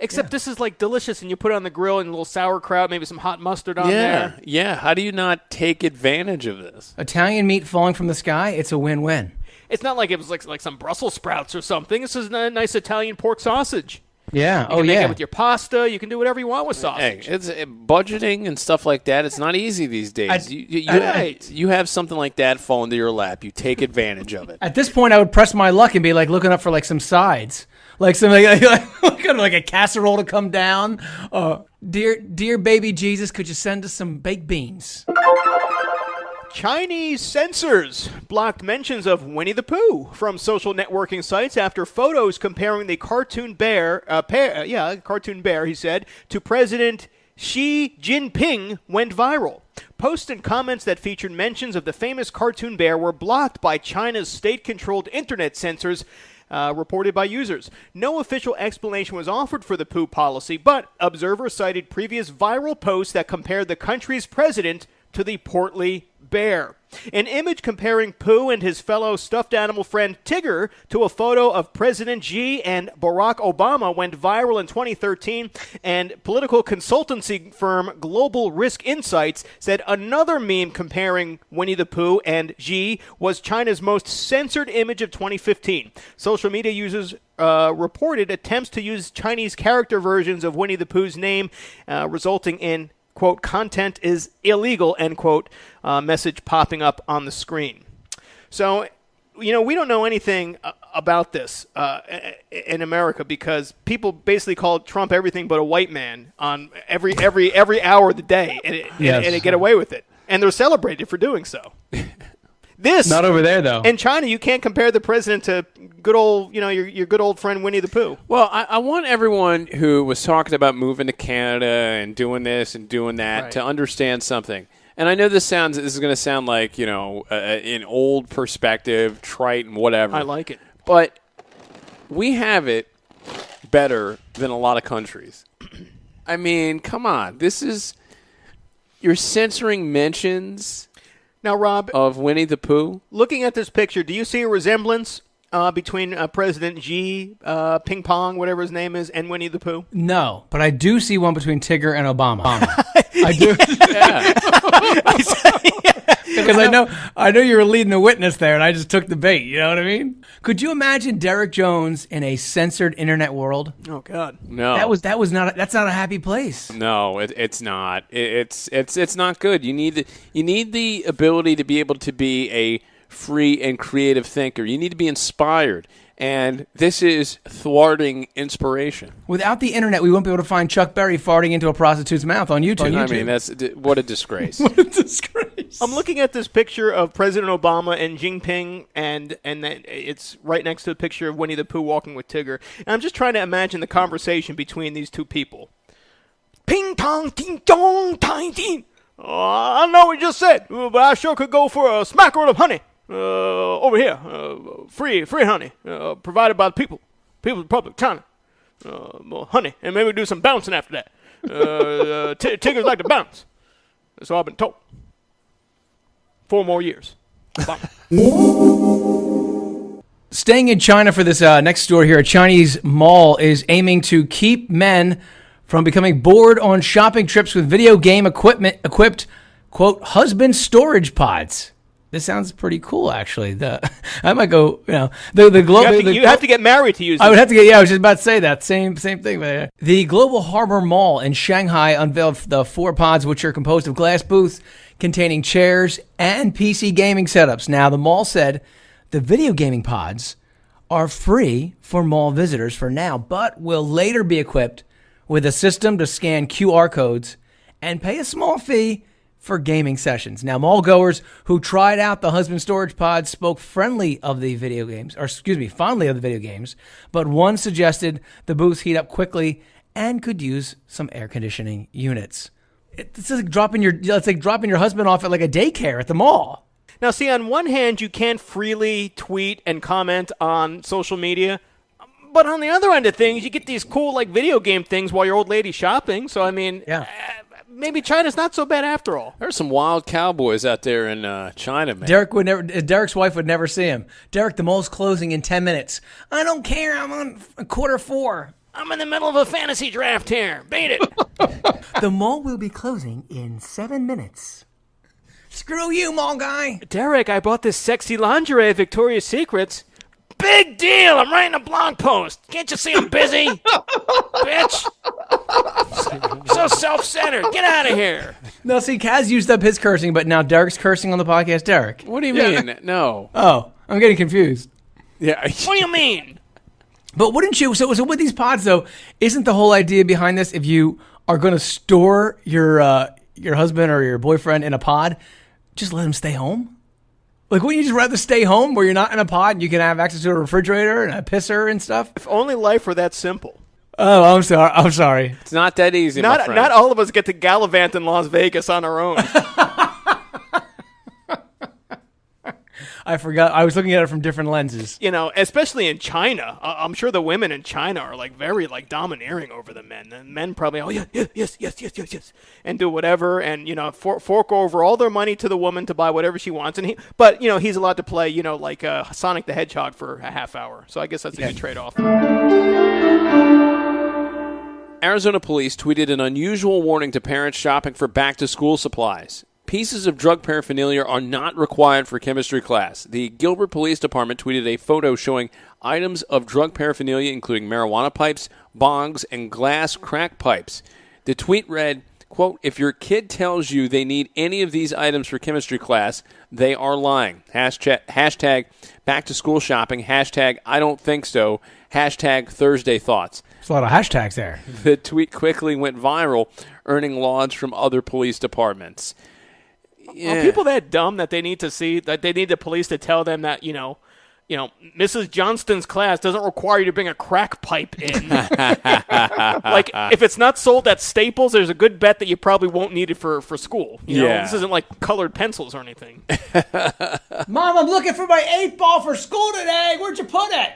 Except this is like delicious, and you put it on the grill and a little sauerkraut, maybe some hot mustard on there.
Yeah, how do you not take advantage of this?
Italian meat falling from the sky, it's a win-win.
It's not like it was like some Brussels sprouts or something. This is a nice Italian pork sausage.
Yeah.
You can make it with your pasta. You can do whatever you want with sausage.
Hey, it's budgeting and stuff like that. It's not easy these days. You have something like that fall into your lap. You take advantage of it.
At this point, I would press my luck and be like looking up for like some sides. Like something like a casserole to come down. Dear baby Jesus, could you send us some baked beans?
Chinese censors blocked mentions of Winnie the Pooh from social networking sites after photos comparing the cartoon bear, he said, to President Xi Jinping went viral. Posts and comments that featured mentions of the famous cartoon bear were blocked by China's state-controlled internet censors, reported by users. No official explanation was offered for the Pooh policy, but observers cited previous viral posts that compared the country's president to the portly bear. An image comparing Pooh and his fellow stuffed animal friend Tigger to a photo of President Xi and Barack Obama went viral in 2013, and political consultancy firm Global Risk Insights said another meme comparing Winnie the Pooh and Xi was China's most censored image of 2015. Social media users reported attempts to use Chinese character versions of Winnie the Pooh's name, resulting in quote, content is illegal, end quote, message popping up on the screen. So, we don't know anything about this in America because people basically call Trump everything but a white man on every hour of the day, and they get away with it. And they're celebrated for doing so. This
not over there though.
In China, you can't compare the president to good old, your good old friend Winnie the Pooh.
Well, I want everyone who was talking about moving to Canada and doing this and doing that to understand something. And I know this is going to sound like an old perspective, trite and whatever.
I like it,
but we have it better than a lot of countries. I mean, come on, you're censoring mentions.
Now, Rob,
of Winnie the Pooh?
Looking at this picture, do you see a resemblance between President Xi, Ping Pong, whatever his name is, and Winnie the Pooh?
No, but I do see one between Tigger and Obama. I do. Because I know you were leading the witness there, and I just took the bait. You know what I mean? Could you imagine Derek Jones in a censored internet world?
Oh God,
no.
That's not a happy place.
No, it's not. It's not good. You need the ability to be able to be a free and creative thinker. You need to be inspired. And this is thwarting inspiration.
Without the internet, we won't be able to find Chuck Berry farting into a prostitute's mouth on YouTube.
I mean, what a disgrace.
What a disgrace.
I'm looking at this picture of President Obama and Jinping, and then it's right next to a picture of Winnie the Pooh walking with Tigger. And I'm just trying to imagine the conversation between these two people. Ping tong ting dong tang ting. I know what you just said, but I sure could go for a smackerel of honey. Over here, free honey, provided by the people, People's Republic, China. Honey, and maybe do some bouncing after that. Tigers like to bounce. That's all I've been told. 4 more years.
Staying in China for this next story here, a Chinese mall is aiming to keep men from becoming bored on shopping trips with video game equipped, quote, husband storage pods. This sounds pretty cool, actually. I might go, the global.
You have to get married to use it.
I would have to get. Yeah, I was just about to say that same thing. The Global Harbor Mall in Shanghai unveiled the 4 pods, which are composed of glass booths containing chairs and PC gaming setups. Now, the mall said the video gaming pods are free for mall visitors for now, but will later be equipped with a system to scan QR codes and pay a small fee for gaming sessions. Now, mall goers who tried out the husband storage pods spoke fondly of the video games, but one suggested the booths heat up quickly and could use some air conditioning units. It's like dropping your husband off at like a daycare at the mall.
Now, see, on one hand, you can't freely tweet and comment on social media, But on the other end of things, you get these cool like video game things while your old lady's shopping. So I mean, maybe China's not so bad after all.
There's some wild cowboys out there in China, man.
Derek's wife would never see him. Derek, the mall's closing in 10 minutes. I don't care. I'm on 4:15.
I'm in the middle of a fantasy draft here. Beat it.
The mall will be closing in 7 minutes. Screw you, mall guy.
Derek, I bought this sexy lingerie at Victoria's Secrets. Big deal. I'm writing a blog post. Can't you see I'm busy? Bitch. So self-centered. Get out of here.
No, see, Kaz used up his cursing, but now Derek's cursing on the podcast. Derek.
What do you mean? No.
Oh, I'm getting confused.
Yeah.
What do you mean?
But wouldn't you? So with these pods, though, isn't the whole idea behind this, if you are going to store your husband or your boyfriend in a pod, just let him stay home? Like, wouldn't you just rather stay home where you're not in a pod and you can have access to a refrigerator and a pisser and stuff?
If only life were that simple.
Oh, I'm sorry.
It's not that easy, my friend.
Not all of us get to gallivant in Las Vegas on our own.
I forgot. I was looking at it from different lenses.
You know, especially in China. I'm sure the women in China are like very like domineering over the men. And men probably, yes, and do whatever, and you know, fork over all their money to the woman to buy whatever she wants. And but you know, he's allowed to play, you know, like Sonic the Hedgehog for a half hour. So I guess that's a good trade-off.
Arizona police tweeted an unusual warning to parents shopping for back-to-school supplies. Pieces of drug paraphernalia are not required for chemistry class. The Gilbert Police Department tweeted a photo showing items of drug paraphernalia, including marijuana pipes, bongs, and glass crack pipes. The tweet read, quote, "If your kid tells you they need any of these items for chemistry class, they are lying. Hashtag back to school shopping. Hashtag I don't think so. Hashtag Thursday thoughts."
There's a lot of hashtags there.
The tweet quickly went viral, earning lauds from other police departments. Yeah.
Are people that dumb that they need the police to tell them that, you know, Mrs. Johnston's class doesn't require you to bring a crack pipe in? Like, if it's not sold at Staples, there's a good bet that you probably won't need it for school. You know, this isn't like colored pencils or anything.
Mom, I'm looking for my 8-ball for school today. Where'd you put it?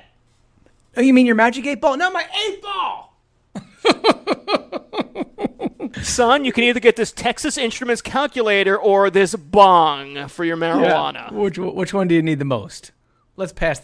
Oh, you mean your magic 8-ball? No, my 8-ball.
Son, you can either get this Texas Instruments calculator or this bong for your marijuana.
Yeah. Which one do you need the most? Let's pass.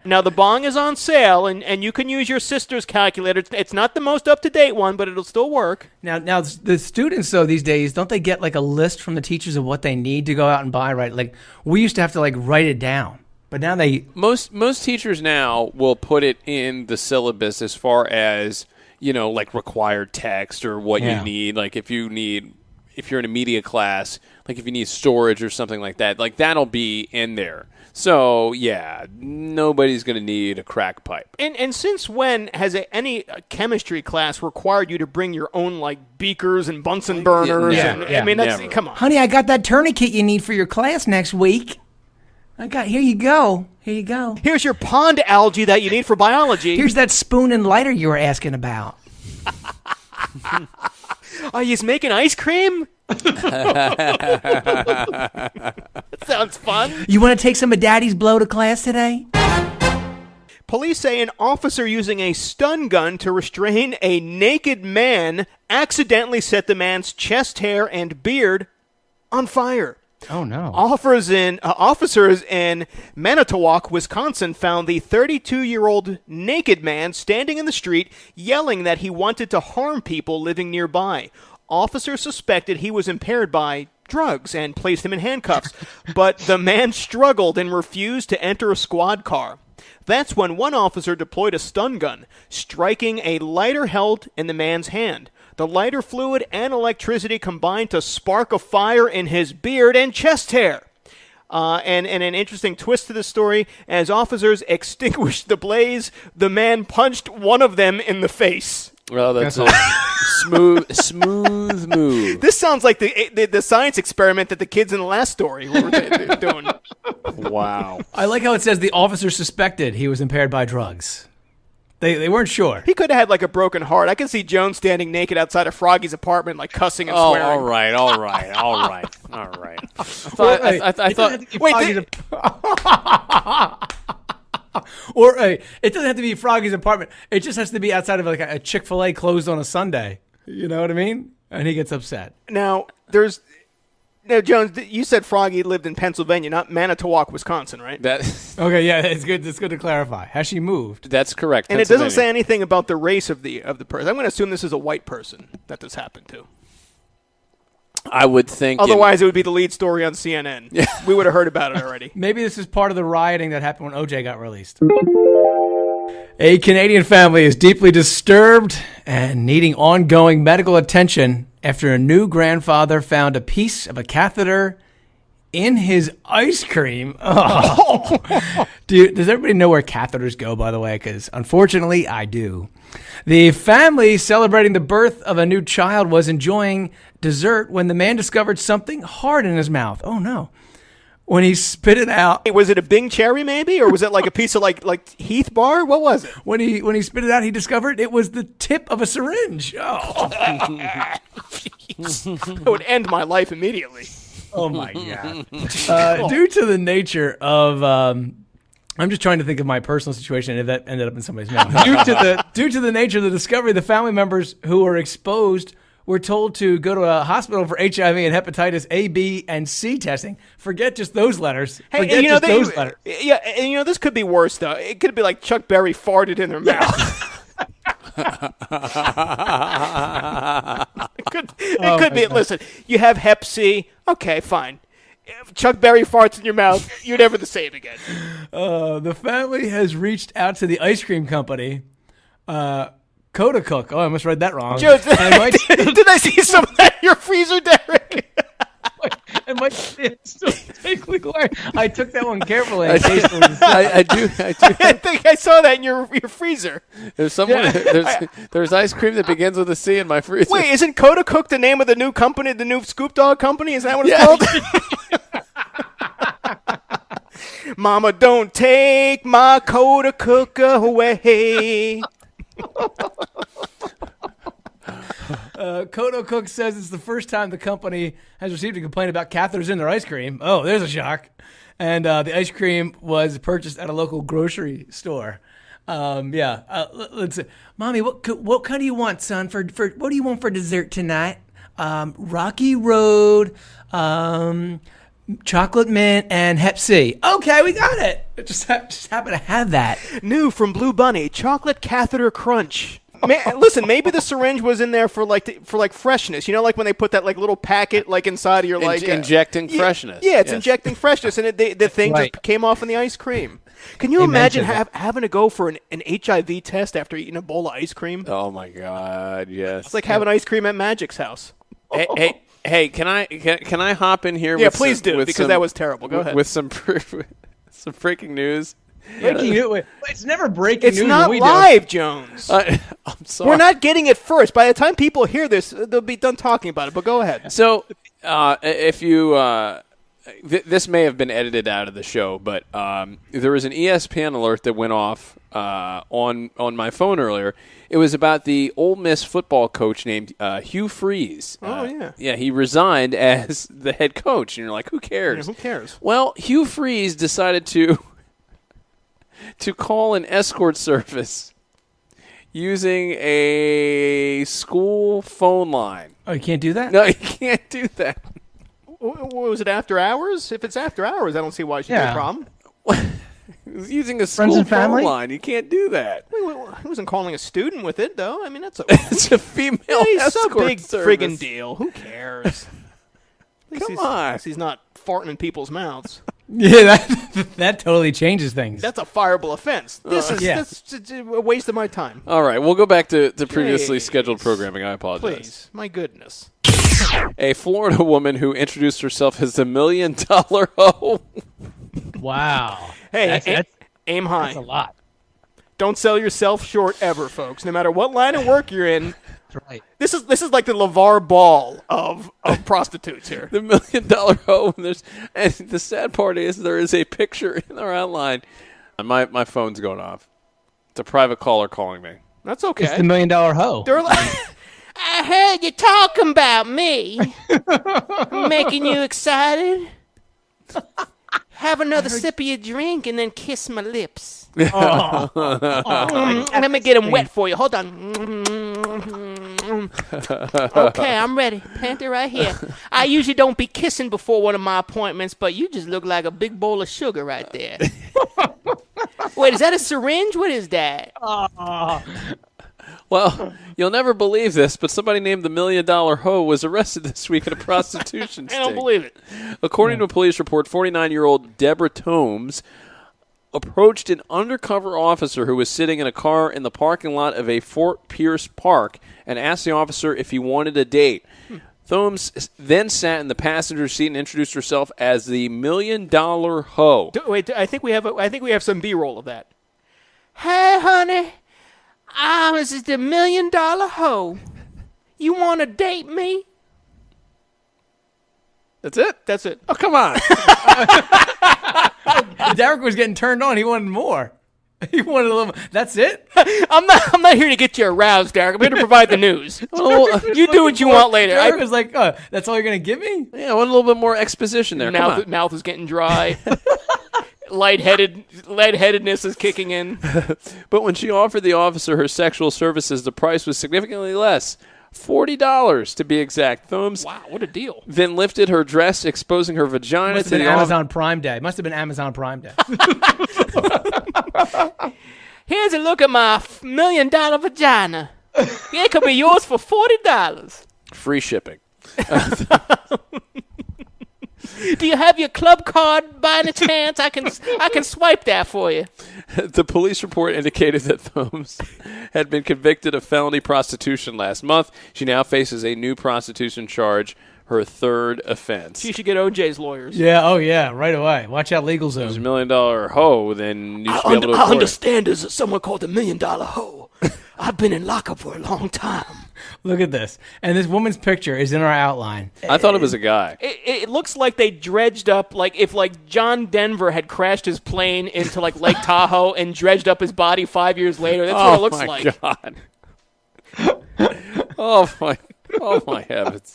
Now, the bong is on sale, and you can use your sister's calculator. It's not the most up-to-date one, but it'll still work.
Now, the students, though, these days, don't they get, like, a list from the teachers of what they need to go out and buy, right? Like, we used to have to, like, write it down. But now they... Most
teachers now will put it in the syllabus as far as... you know, like required text or what you need. Like if you're in a media class, like if you need storage or something like that, like that'll be in there. So, yeah, nobody's going to need a crack pipe.
And since when has any chemistry class required you to bring your own, like, beakers and Bunsen burners? I mean, come on.
Honey, I got that tourniquet you need for your class next week. Here you go.
Here's your pond algae that you need for biology.
Here's that spoon and lighter you were asking about.
Are you making ice cream? That sounds fun.
You want to take some of Daddy's blow to class today?
Police say an officer using a stun gun to restrain a naked man accidentally set the man's chest hair and beard on fire.
Oh, no.
Officers in Manitowoc, Wisconsin, found the 32-year-old naked man standing in the street yelling that he wanted to harm people living nearby. Officers suspected he was impaired by drugs and placed him in handcuffs, but the man struggled and refused to enter a squad car. That's when one officer deployed a stun gun, striking a lighter held in the man's hand. The lighter fluid and electricity combined to spark a fire in his beard and chest hair. And an interesting twist to the story, as officers extinguished the blaze, the man punched one of them in the face.
Well, that's a smooth move.
This sounds like the science experiment that the kids in the last story were doing.
Wow.
I like how it says the officer suspected he was impaired by drugs. They weren't sure.
He could have had like a broken heart. I can see Jones standing naked outside of Froggy's apartment, like cussing and swearing.
All right. I thought.
Wait.
Or it doesn't have to be Froggy's apartment. It just has to be outside of like a Chick-fil-A closed on a Sunday. You know what I mean? And he gets upset.
Now, Jones, you said Froggy lived in Pennsylvania, not Manitowoc, Wisconsin, right?
Okay,
yeah, it's good. It's good to clarify. Has she moved?
That's correct.
And it doesn't say anything about the race of the person. I'm going to assume this is a white person that this happened to.
I would think.
Otherwise, it would be the lead story on CNN. Yeah. We would have heard about it already.
Maybe this is part of the rioting that happened when OJ got released. A Canadian family is deeply disturbed and needing ongoing medical attention after a new grandfather found a piece of a catheter in his ice cream. Oh. Does everybody know where catheters go, by the way? Because unfortunately, I do. The family celebrating the birth of a new child was enjoying dessert when the man discovered something hard in his mouth. Oh, no. When he spit it out.
Was it a Bing Cherry, maybe? Or was it like a piece of like Heath Bar? What was it?
When he spit it out, he discovered it was the tip of a syringe. Oh.
That would end my life immediately.
Oh, my God. Due to the nature of... I'm just trying to think of my personal situation if that ended up in somebody's mouth. Due to the nature of the discovery, the family members who were exposed were told to go to a hospital for HIV and hepatitis A, B, and C testing. Forget just those letters. Those letters.
Yeah, and this could be worse, though. It could be like Chuck Berry farted in their mouth. It could be. Listen, you have Hep C. Okay, fine. If Chuck Berry farts in your mouth, you're never the same again.
The family has reached out to the ice cream company, Coda Cook. Oh, I must read that wrong.
Joe, did I see some of that in your freezer, Derek?
I took that one carefully.
I do.
I think I saw that in your freezer.
There's there's ice cream that begins with a C in my freezer.
Wait, isn't Coda Cook the name of the new company, the new Scoop Dog company? Is that what it's called? Mama, don't take my Coda Cook away.
Coda Cook says it's the first time the company has received a complaint about catheters in their ice cream. Oh, there's a shock. And the ice cream was purchased at a local grocery store. Let's see. Mommy, what kind do you want, son? For what do you want for dessert tonight? Rocky Road, chocolate mint, and Hep C. Okay, we got it. Just happen to have that.
New from Blue Bunny, chocolate catheter crunch. Listen, maybe the syringe was in there for freshness. You know, like when they put that like little packet like inside of your
injecting freshness.
Yeah, it's injecting freshness, and the thing just came off in the ice cream. Can you imagine having to go for an HIV test after eating a bowl of ice cream?
Oh my God, yes.
It's like having ice cream at Magic's house.
Hey, can I hop in here?
Yeah, please do, because that was terrible. Go ahead
with some breaking news.
Breaking news. It's never breaking news.
It's not live, Jones.
I'm sorry.
We're not getting it first. By the time people hear this, they'll be done talking about it. But go ahead.
So, if you, this may have been edited out of the show, but there was an ESPN alert that went off on my phone earlier. It was about the Ole Miss football coach named Hugh Freeze. Yeah, he resigned as the head coach, and you're like, who cares?
Yeah, who cares?
Well, Hugh Freeze decided to call an escort service using a school phone line.
Oh, you can't do that?
No, you can't do that.
Was it after hours? If it's after hours, I don't see why it should be a problem.
Using a school phone line. You can't do that.
He wasn't calling a student with it, though. I mean, that's
it's a female escort
a big
service.
friggin' deal. Who cares?
Come on.
He's not farting in people's mouths.
Yeah, that totally changes things.
That's a fireable offense. This is a waste of my time.
All right, we'll go back to previously scheduled programming. I apologize.
Please, my goodness.
A Florida woman who introduced herself as the $1 Million Hoe.
Wow.
Hey, aim high.
That's a lot.
Don't sell yourself short ever, folks. No matter what line of work you're in.
That's right.
This is like the LeVar Ball of prostitutes here.
The $1 Million Hoe. And the sad part is there is a picture in our outline. My phone's going off. It's a private caller calling me.
That's okay.
It's the $1 Million Hoe.
They're like, I heard you talking about me. Making you excited. Have another sip of your drink and then kiss my lips. Let me get them wet for you. Hold on. Okay, I'm ready. Plant it right here. I usually don't be kissing before one of my appointments, but you just look like a big bowl of sugar right there. Wait, is that a syringe? What is that?
Well, you'll never believe this, but somebody named the $1 Million Hoe was arrested this week at a prostitution sting.
I don't believe it.
According to a police report, 49-year-old Deborah Tomes approached an undercover officer who was sitting in a car in the parking lot of a Fort Pierce park and asked the officer if he wanted a date. Thomes then sat in the passenger seat and introduced herself as the $1 Million Hoe.
Wait, I think we have some B-roll of that. Hey, honey. This is the $1 Million Hoe. You want to date me?
That's it?
That's it.
Oh, come on.
Derek was getting turned on. He wanted more. He wanted a little. That's it?
I'm not here to get you aroused, Derek. I'm here to provide the news. You do what you want later.
Derek was like, that's all you're going to give me?
Yeah, I want a little bit more exposition there.
Mouth is getting dry. Lightheadedness is kicking in.
But when she offered the officer her sexual services, the price was significantly less. $40 to be exact. Thomes.
Wow, what a deal.
Then lifted her dress, exposing her vagina
to the Amazon Prime Day. Must have been Amazon Prime Day.
Here's a look at my $1 Million vagina. It could be yours for $40.
Free shipping.
Do you have your club card by any chance? I can swipe that for you.
The police report indicated that Thomes had been convicted of felony prostitution last month. She now faces a new prostitution charge, her third offense.
She should get OJ's lawyers.
Yeah, right away. Watch out, legal zone.
If there's $1 Million Hoe, then you should be able to afford
I understand there's someone called the $1 Million Hoe. I've been in lockup for a long time.
Look at this. And this woman's picture is in our outline.
I thought it was a guy.
It looks like they dredged up, like if John Denver had crashed his plane into Lake Tahoe and dredged up his body 5 years later. That's what it looks like.
Oh my heavens.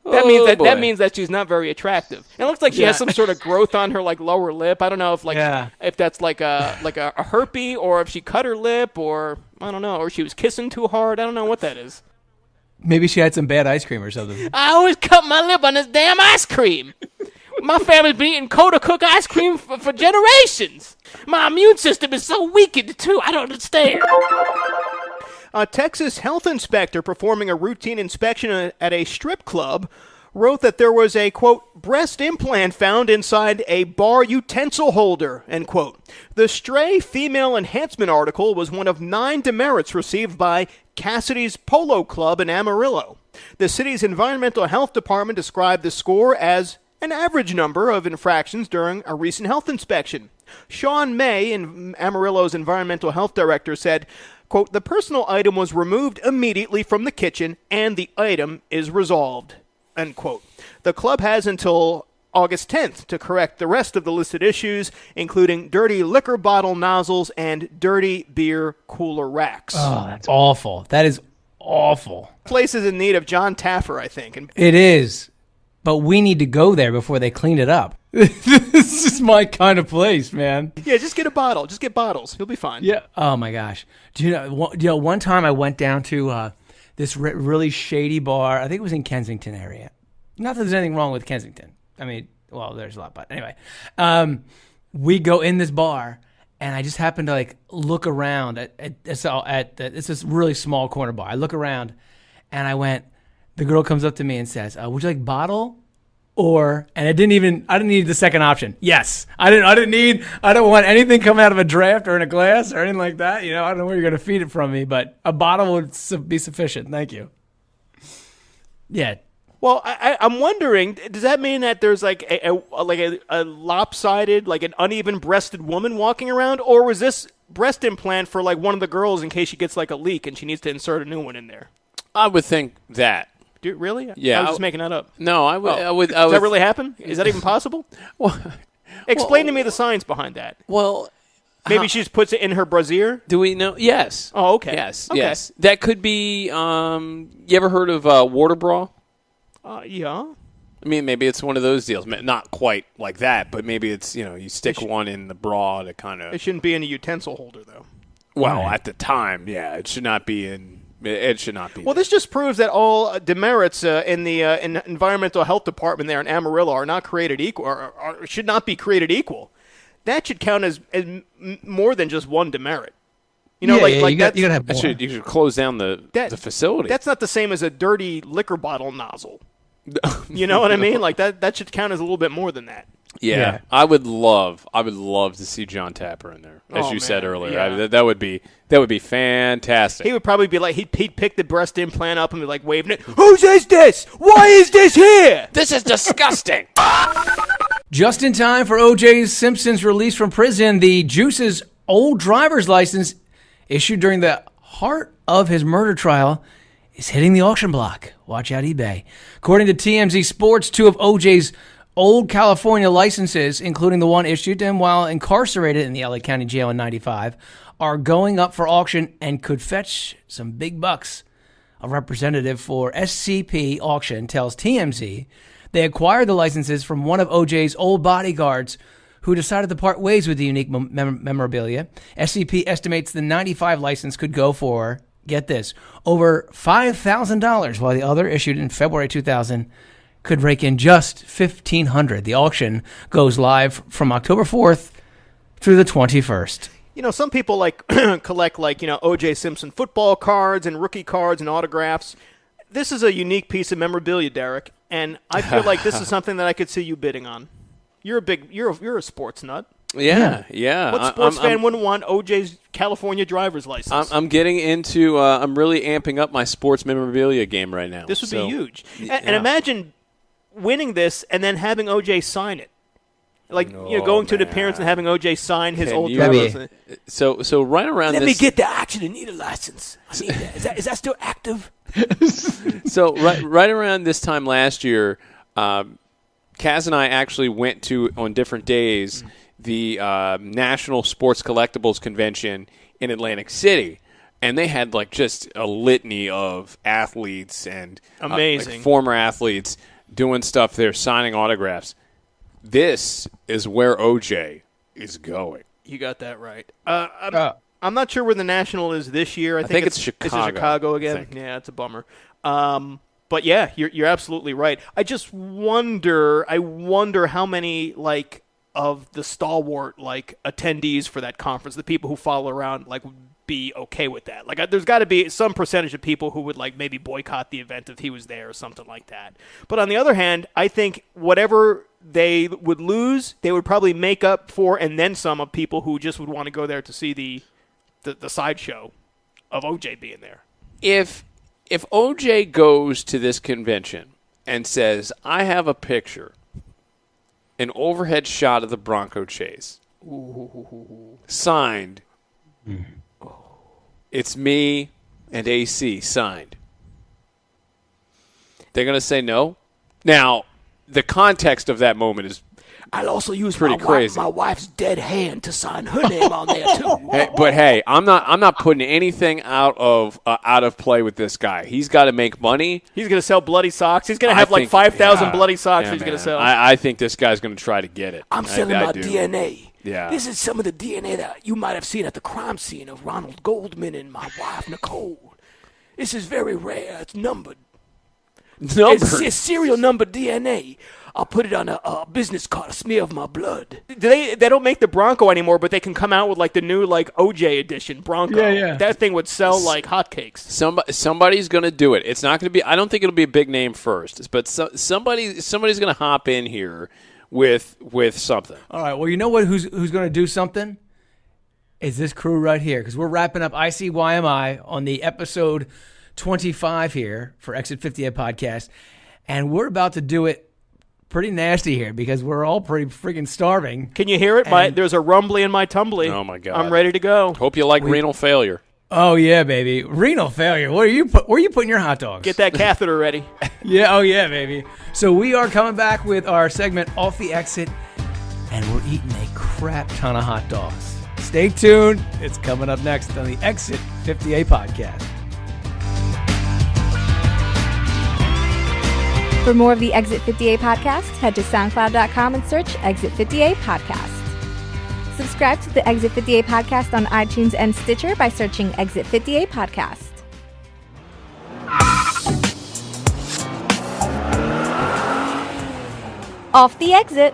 That means that she's not very attractive. And it looks like she has some sort of growth on her lower lip. I don't know if that's like a herpy, or if she cut her lip, or I don't know, or she was kissing too hard. I don't know what that is.
Maybe she had some bad ice cream or something.
I always cut my lip on this damn ice cream. My family's been eating Coda Cook ice cream for generations. My immune system is so weakened too. I don't understand. A Texas health inspector performing a routine inspection at a strip club wrote that there was a, quote, breast implant found inside a bar utensil holder, end quote. The stray female enhancement article was one of 9 demerits received by Cassidy's Polo Club in Amarillo. The city's environmental health department described the score as an average number of infractions during a recent health inspection. Sean May, Amarillo's environmental health director, said, quote, the personal item was removed immediately from the kitchen and the item is resolved, end quote. The club has until August 10th to correct the rest of the listed issues, including dirty liquor bottle nozzles and dirty beer cooler racks.
Oh, that's awful. That is awful.
Place is in need of John Taffer, I think.
It is, but we need to go there before they clean it up. This is my kind of place, man.
Yeah, just get a bottle. Just get bottles. You'll be fine.
Yeah. Oh my gosh. Do you know? One time I went down to this really shady bar. I think it was in Kensington area. Not that there's anything wrong with Kensington. I mean, well, there's a lot, but anyway, we go in this bar, and I just happened to look around it's this really small corner bar. I look around, and I went. The girl comes up to me and says, "Would you like bottle?" And I didn't need the second option. Yes. I don't want anything coming out of a draft or in a glass or anything like that. I don't know where you're going to feed it from me, but a bottle would be sufficient. Thank you. Yeah.
Well, I'm wondering, does that mean that there's a lopsided, an uneven-breasted woman walking around, or was this breast implant for one of the girls in case she gets a leak and she needs to insert a new one in there?
I would think that.
Really?
Yeah.
I was just making that up.
No, I would.
Does that really happen? Is that even possible? Explain to me the science behind that.
Well,
maybe she just puts it in her brassiere?
Do we know? Yes.
Oh, okay.
Yes,
okay.
Yes. That could be, you ever heard of water bra?
Yeah.
I mean, maybe it's one of those deals. Not quite like that, but maybe it's, you stick one in the bra to kind of...
It shouldn't be in a utensil holder, though.
Well, at the time, yeah. It should not be in... It should not be.
Well, this just proves that all demerits in the environmental health department there in Amarillo are not created equal, or should not be created equal. That should count as more than just one demerit.
You gotta have more.
You should close down the facility.
That's not the same as a dirty liquor bottle nozzle. You know what I mean? Like that should count as a little bit more than that.
Yeah. I would love to see John Tapper in there, as you said earlier.
Yeah.
That would be fantastic.
He would probably be like he'd pick the breast implant up and be like waving it. Whose is this? Why is this here?
This is disgusting.
Just in time for O.J. Simpson's release from prison, the Juice's old driver's license, issued during the heart of his murder trial, is hitting the auction block. Watch out, eBay. According to TMZ Sports, 2 of O.J.'s old California licenses, including the one issued to him while incarcerated in the LA County Jail in '95, are going up for auction and could fetch some big bucks. A representative for SCP Auction tells TMZ they acquired the licenses from one of O.J.'s old bodyguards who decided to part ways with the unique memorabilia. SCP estimates the 95 license could go for, get this, over $5,000, while the other, issued in February 2000, could rake in just $1,500. The auction goes live from October 4th through the 21st.
Some people collect O.J. Simpson football cards and rookie cards and autographs. This is a unique piece of memorabilia, Derek, and I feel like this is something that I could see you bidding on. You're a sports nut.
Yeah.
What sports fan wouldn't want O.J.'s California driver's license?
I'm getting into. I'm really amping up my sports memorabilia game right now.
This would be huge. And imagine winning this and then having O.J. sign it. Going to the appearance and having O.J. sign his old driver's license.
So right around
Let
this...
me get the action and need a license. I need that. Is that still active?
So right around this time last year, Kaz and I actually went to, on different days, the National Sports Collectibles Convention in Atlantic City. And they had just a litany of athletes and
amazing
former athletes doing stuff there, signing autographs. This is where OJ is going.
You got that right. I'm not sure where the National is this year. I think it's
Chicago.
Is it Chicago again? Yeah, it's a bummer. But yeah, you're absolutely right. I just wonder how many of the stalwart attendees for that conference, the people who follow around would be okay with that. There's got to be some percentage of people who would maybe boycott the event if he was there or something like that. But on the other hand, I think whatever they would lose, they would probably make up for and then some of people who just would want to go there to see the sideshow of OJ being there.
If OJ goes to this convention and says, I have a picture, an overhead shot of the Bronco chase, signed, it's me and AC signed, they're going to say no? Now, the context of that moment is
I'll also use
pretty crazy.
My wife's dead hand to sign her name on there too.
Hey, I'm not putting anything out of play with this guy. He's got to make money.
He's going to sell bloody socks. He's going to have 5,000 bloody socks he's going to sell.
I think this guy's going to try to get it.
I'm selling my DNA.
Yeah.
This is some of the DNA that you might have seen at the crime scene of Ronald Goldman and my wife Nicole. This is very rare. It's numbered. It's serial number DNA. I'll put it on a business card, a smear of my blood. They don't make the Bronco anymore, but they can come out with the new OJ edition Bronco.
Yeah.
That thing would sell like hotcakes.
Somebody's going to do it. It's not going to be. I don't think it'll be a big name first, but somebody's going to hop in here with something.
All right. Well, you know what? Who's going to do something? Is this crew right here? Because we're wrapping up ICYMI on the episode 25 here for Exit 58 podcast, and we're about to do it pretty nasty here because we're all pretty freaking starving.
Can you hear it? There's a rumbly in my tumbly.
Oh my God!
I'm ready to go.
Hope you like renal failure.
Oh yeah, baby, renal failure. Where are you putting your hot dogs?
Get that catheter ready.
Yeah. Oh yeah, baby. So we are coming back with our segment Off the Exit, and we're eating a crap ton of hot dogs. Stay tuned. It's coming up next on the Exit 58 podcast.
For more of the Exit 50A podcast, head to SoundCloud.com and search Exit 50A Podcast. Subscribe to the Exit 50A Podcast on iTunes and Stitcher by searching Exit 50A Podcast. Off the exit.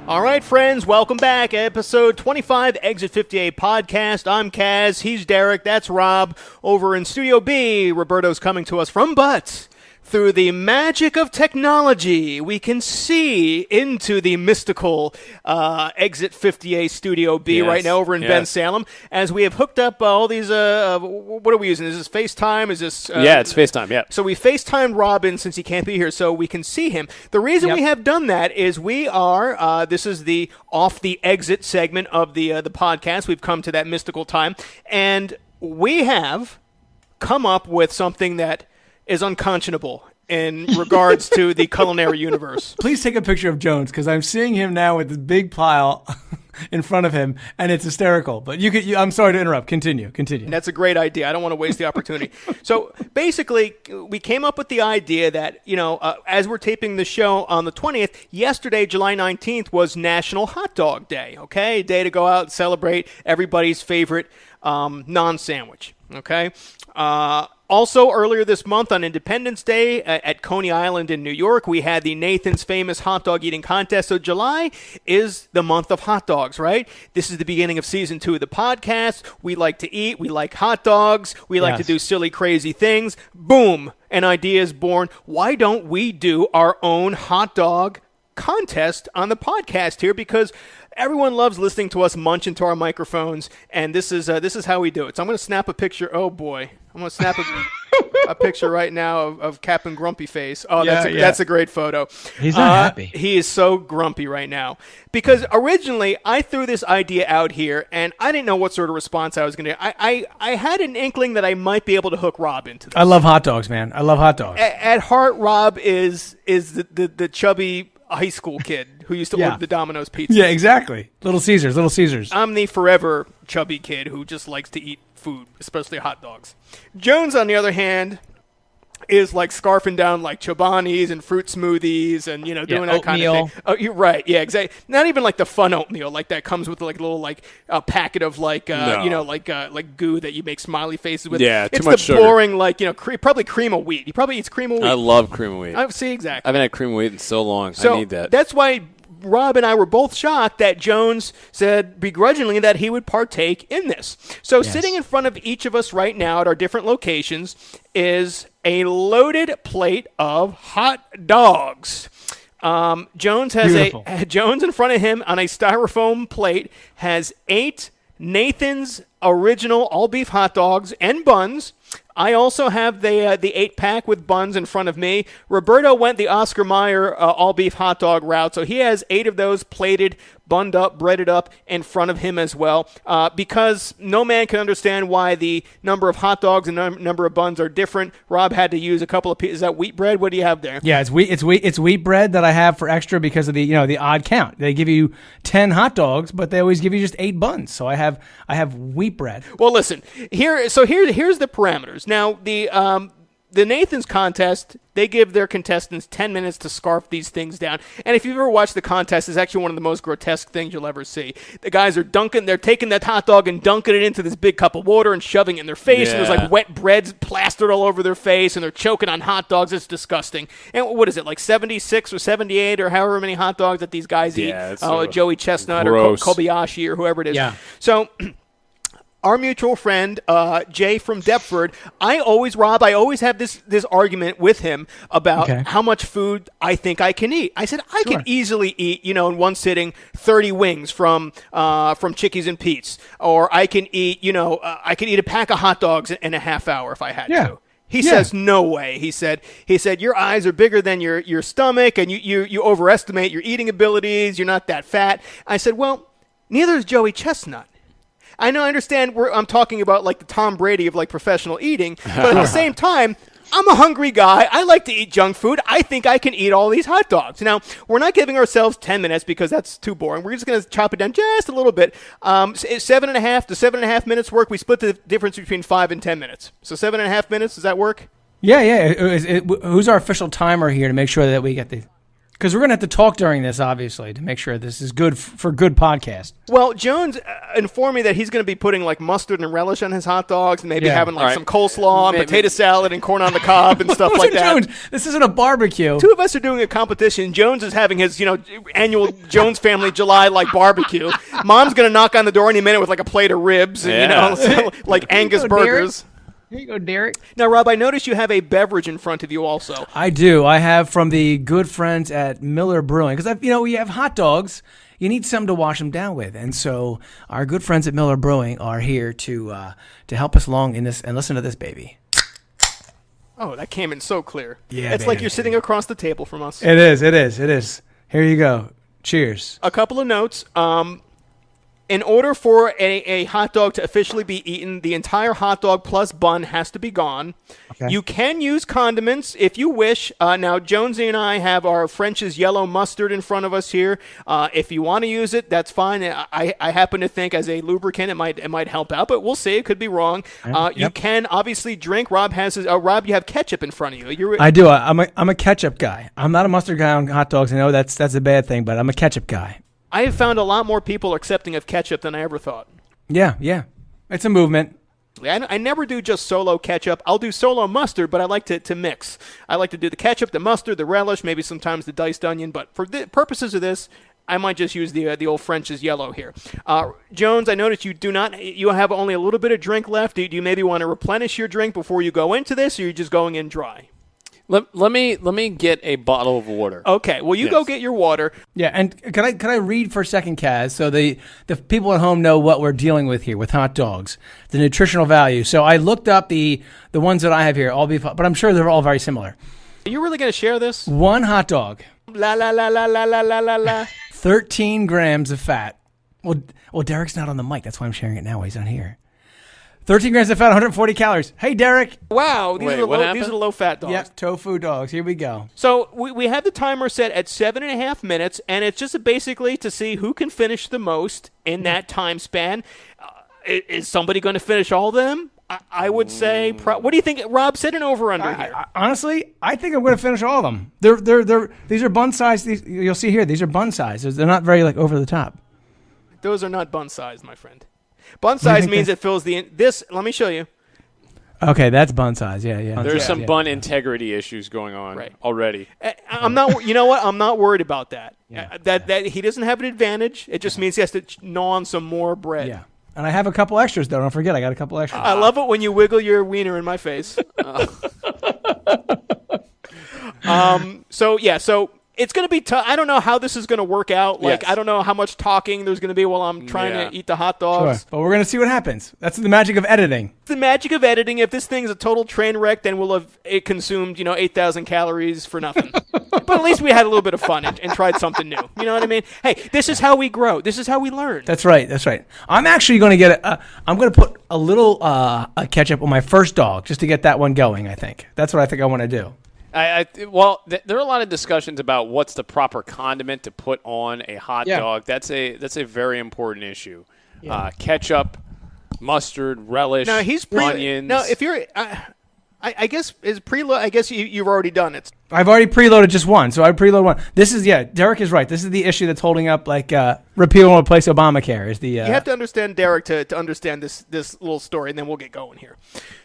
All right, friends, welcome back. Episode 25, Exit 50A Podcast. I'm Kaz. He's Derek. That's Rob. Over in Studio B, Roberto's coming to us from Butts. Through the magic of technology, we can see into the mystical Exit 50A Studio B right now over in Ben Salem, as we have hooked up all these, what are we using? Is this FaceTime? Is this...
yeah, it's FaceTime, yeah.
So we FaceTimed Robin since he can't be here, so we can see him. The reason we have done that is we are, this is the Off the Exit segment of the podcast. We've come to that mystical time, and we have come up with something that is unconscionable in regards to the culinary universe.
Please take a picture of Jones, because I'm seeing him now with this big pile in front of him, and it's hysterical. But I'm sorry to interrupt. Continue.
That's a great idea. I don't want to waste the opportunity. So basically, we came up with the idea that, as we're taping the show on the 20th, yesterday, July 19th, was National Hot Dog Day, okay? A day to go out and celebrate everybody's favorite non-sandwich, okay? Also, earlier this month on Independence Day at Coney Island in New York, we had the Nathan's Famous Hot Dog Eating Contest. So July is the month of hot dogs, right? This is the beginning of Season 2 of the podcast. We like to eat. We like hot dogs. We like to do silly, crazy things. Boom! An idea is born. Why don't we do our own hot dog contest on the podcast here? Because everyone loves listening to us munch into our microphones, and this is how we do it. So I'm going to snap a picture. Oh, boy. I'm going to snap a picture right now of Captain Grumpy Face. Oh, that's a great photo.
He's not happy.
He is so grumpy right now. Because originally, I threw this idea out here, and I didn't know what sort of response I was going to get. I had an inkling that I might be able to hook Rob into this.
I love hot dogs, man. I love hot dogs.
At heart, Rob is the chubby high school kid who used to order the Domino's pizza.
Yeah, exactly. Little Caesars.
I'm the forever chubby kid who just likes to eat food, especially hot dogs. Jones, on the other hand, is like scarfing down like Chobanis and fruit smoothies and, doing that kind of thing. Oh, you're right. Yeah, exactly. Not even like the fun oatmeal like that comes with like a little like a packet of like, like goo that you make smiley faces with.
Yeah,
it's
too much sugar.
It's the boring like, probably cream of wheat. He probably eats cream of wheat.
I love cream of wheat.
See, exactly.
I haven't had cream of wheat in so long.
So
I need that.
That's why Rob and I were both shocked that Jones said begrudgingly that he would partake in this. So sitting in front of each of us right now at our different locations is a loaded plate of hot dogs. Jones in front of him on a styrofoam plate has 8 Nathan's original all-beef hot dogs and buns. I also have the 8-pack with buns in front of me. Roberto went the Oscar Mayer all-beef hot dog route, so he has 8 of those plated, bunned up, breaded up in front of him as well. Because no man can understand why the number of hot dogs and number of buns are different, Rob had to use a couple of pieces. Is that wheat bread? What do you have there?
Yeah, it's wheat bread that I have for extra because of the odd count. They give you 10 hot dogs, but they always give you just 8 buns. So I have wheat bread.
Well, listen, here's the parameters. Now, the Nathan's contest, they give their contestants 10 minutes to scarf these things down. And if you've ever watched the contest, it's actually one of the most grotesque things you'll ever see. The guys are they're taking that hot dog and dunking it into this big cup of water and shoving it in their face. And there's like wet bread plastered all over their face, and they're choking on hot dogs. It's disgusting. And what is it, like 76 or 78 or however many hot dogs that these guys eat? Joey Chestnut
gross.
Or Kobayashi or whoever it is.
Yeah.
So our mutual friend, Jay from Deptford, I always have this argument with him about how much food I think I can eat. I said, I can easily eat, in one sitting, 30 wings from Chickies and Pete's. Or I can eat, I could eat a pack of hot dogs in a half hour if I had to. He says, no way. He said, your eyes are bigger than your stomach, and you overestimate your eating abilities. You're not that fat. I said, well, neither is Joey Chestnut. I understand I'm talking about like the Tom Brady of like professional eating, but at the same time, I'm a hungry guy. I like to eat junk food. I think I can eat all these hot dogs. Now, we're not giving ourselves 10 minutes because that's too boring. We're just going to chop it down just a little bit. 7.5 to 7.5 minutes work. We split the difference between 5 and 10 minutes. So 7.5 minutes, does that work?
Yeah. Who's our official timer here to make sure that we get the... Because we're going to have to talk during this, obviously, to make sure this is good for good podcast.
Well, Jones informed me that he's going to be putting like mustard and relish on his hot dogs, and maybe having some coleslaw and potato salad and corn on the cob and stuff like that.
Jones, this isn't a barbecue.
Two of us are doing a competition. Jones is having his annual Jones Family July barbecue. Mom's going to knock on the door any minute with like a plate of ribs and like Angus burgers.
Here you go, Derek.
Now, Rob, I noticed you have a beverage in front of you also.
I do. I have from the good friends at Miller Brewing. Because, you have hot dogs, you need something to wash them down with. And so our good friends at Miller Brewing are here to help us along in this. And listen to this, baby.
Oh, that came in so clear.
Yeah,
it's like you're sitting across the table from us.
It is. Here you go. Cheers.
A couple of notes. In order for a hot dog to officially be eaten, the entire hot dog plus bun has to be gone. Okay. You can use condiments if you wish. Now, Jonesy and I have our French's yellow mustard in front of us here. If you want to use it, that's fine. I happen to think as a lubricant it might help out, but we'll see. It could be wrong. You can obviously drink. Rob has his. Rob, you have ketchup in front of you.
I do. I'm a ketchup guy. I'm not a mustard guy on hot dogs. I know that's a bad thing, but I'm a ketchup guy.
I have found a lot more people accepting of ketchup than I ever thought.
Yeah. It's a movement.
I never do just solo ketchup. I'll do solo mustard, but I like to mix. I like to do the ketchup, the mustard, the relish, maybe sometimes the diced onion. But for the purposes of this, I might just use the old French's yellow here. Jones, I noticed you have only a little bit of drink left. Do you maybe want to replenish your drink before you go into this, or are you just going in dry?
Let me get a bottle of water.
Okay, well, you go get your water.
Yeah, and can I read for a second, Kaz, so the people at home know what we're dealing with here with hot dogs, the nutritional value. So I looked up the ones that I have here, but I'm sure they're all very similar.
Are you really going to share this?
One hot dog.
La la la la la la la la.
13 grams of fat. Well, Derek's not on the mic. That's why I'm sharing it now while he's not here. 13 grams of fat, 140 calories. Hey, Derek.
These are the low-fat dogs.
Yep, tofu dogs. Here we go.
So we have the timer set at 7.5 minutes, and it's just basically to see who can finish the most in that time span. Is somebody going to finish all of them? I would say. What do you think, Rob? Set an over/under here.
Honestly, I think I'm going to finish all of them. These are bun size. You'll see here. These are bun size. They're not very over the top.
Those are not bun size, my friend. Bun size means it fills this. Let me show you.
Okay, that's bun size. Yeah.
There's some bun integrity issues going on already.
I'm not. You know what? I'm not worried about that. That he doesn't have an advantage. It just means he has to gnaw on some more bread.
Yeah. And I have a couple extras, though. Don't forget, I got a couple extras.
I love it when you wiggle your wiener in my face. So it's going to be tough. I don't know how this is going to work out. I don't know how much talking there's going to be while I'm trying to eat the hot dogs.
Sure. But we're going to see what happens. That's the magic of editing.
The magic of editing. If this thing's a total train wreck, then we'll have consumed 8,000 calories for nothing. But at least we had a little bit of fun and tried something new. You know what I mean? Hey, this is how we grow. This is how we learn.
That's right. I'm actually going to get I'm going to put a little ketchup on my first dog just to get that one going, I think. That's what I think I want to do.
There are a lot of discussions about what's the proper condiment to put on a hot dog. That's a very important issue. Yeah. Ketchup, mustard, relish, onions.
Now, if you're, I guess I guess you've already done it.
I've already preloaded just one, so I preload one. This is Derek is right. This is the issue that's holding up repeal and replace Obamacare. Is the
you have to understand Derek to understand this little story, and then we'll get going here.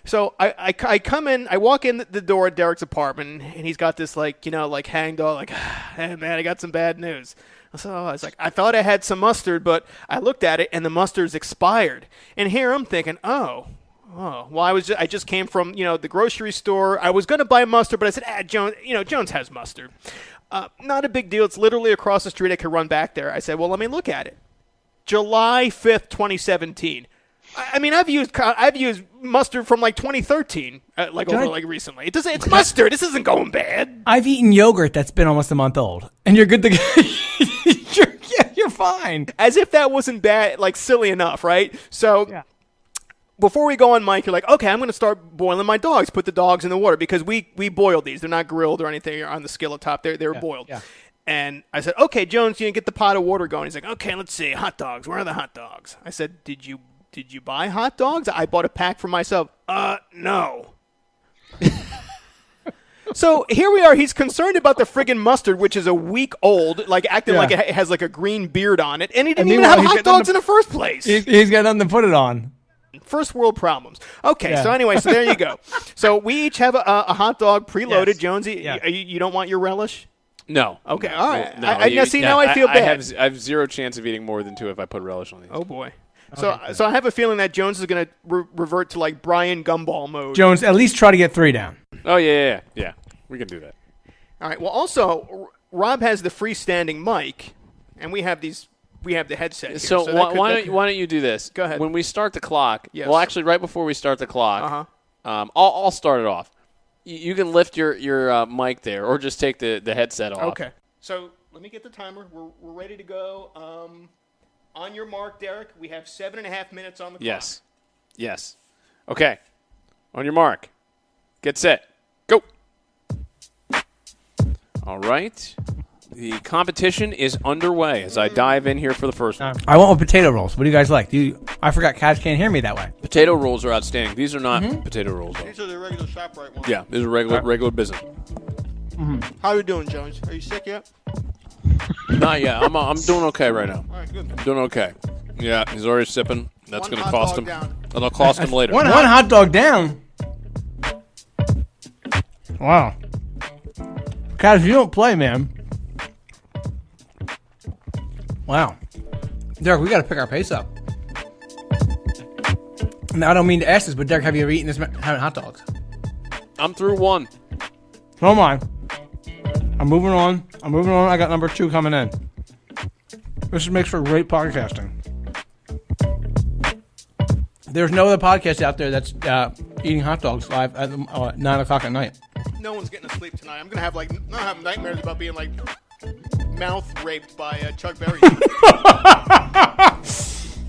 So I come in, I walk in the door at Derek's apartment, and he's got this hangdog, hey man, I got some bad news. So I was like, I thought I had some mustard, but I looked at it, and the mustard's expired. And here I'm thinking, oh, well, I just came from, the grocery store. I was going to buy mustard, but I said, Jones has mustard. Not a big deal. It's literally across the street. I could run back there. I said, well, let me look at it. July 5th, 2017. I mean, I've used mustard from 2013, recently. It's mustard. This isn't going bad.
I've eaten yogurt that's been almost a month old, and you're good to go. You're fine.
As if that wasn't bad, silly enough, right? So. Yeah. Before we go on, Mike, you're like, okay, I'm going to start boiling my dogs. Put the dogs in the water because we boiled these. They're not grilled or anything on the skillet top. They're boiled. Yeah. And I said, okay, Jones, get the pot of water going. He's like, okay, let's see, hot dogs. Where are the hot dogs? I said, did you buy hot dogs? I bought a pack for myself. No. So here we are. He's concerned about the friggin' mustard, which is a week old, like acting like it has like a green beard on it, and he didn't even have hot dogs in the first place.
He's got nothing to put it on.
First world problems. Okay, so anyway, so there you go. So we each have a hot dog preloaded. Yes. Jonesy, you don't want your relish?
No.
Okay, all right.
No,
now I feel bad.
I have zero chance of eating more than 2 if I put relish on these.
Oh, boy. So I have a feeling that Jones is going to revert to, like, Brian Gumball mode.
Jones, at least try to get 3 down.
Oh, yeah. We can do that.
All right. Well, also, Rob has the freestanding mic, and we have the headset here.
So why don't you do this?
Go ahead.
When we start the clock, well, actually, right before we start the clock, I'll start it off. You can lift your mic there, or just take the headset off.
Okay. So let me get the timer. We're ready to go. On your mark, Derek. We have 7.5 minutes on the clock.
Yes. Okay. On your mark. Get set. Go. All right. The competition is underway as I dive in here for the first one.
I want potato rolls. What do you guys like? I forgot Cats can't hear me that way.
Potato rolls are outstanding. These are not potato rolls, though.
These are the regular ShopRite ones.
Yeah, these are regular business.
Mm-hmm. How are you doing, Jones? Are you sick yet?
Not yet. I'm doing okay right now.
All right, good.
I'm doing okay. Yeah, he's already sipping. That's going to cost him. That'll cost him later.
One hot dog down. Wow. Cats, you don't play, man. Wow. Derek, we got to pick our pace up. Now, I don't mean to ask this, but Derek, have you ever eaten this many hot dogs?
I'm through 1.
So am I. I'm moving on. I got number 2 coming in. This makes for great podcasting. There's no other podcast out there that's eating hot dogs live at 9 o'clock at night.
No one's getting to sleep tonight. I'm going to have nightmares about being like mouth raped by Chuck Berry.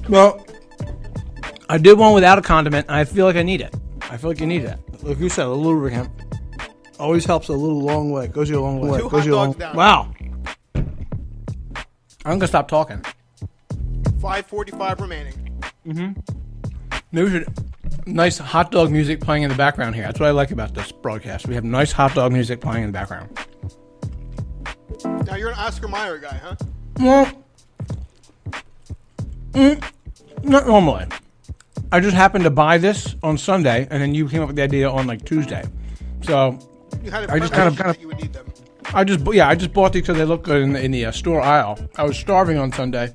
Well, I did one without a condiment, and I feel like I need it. I feel like you need it. Like you said, a lubricant always helps a little long way. Goes you a long way.
2 hot dogs down.
Wow. I'm going to stop talking.
5:45 remaining.
Mm-hmm. Maybe we should nice hot dog music playing in the background here. That's what I like about this broadcast. We have nice hot dog music playing in the background.
Now you're an Oscar Mayer guy, huh?
Well, not normally. I just happened to buy this on Sunday, and then you came up with the idea on like Tuesday. So I just kind of
you would need them.
I just bought these because they look good in the store aisle. I was starving on Sunday.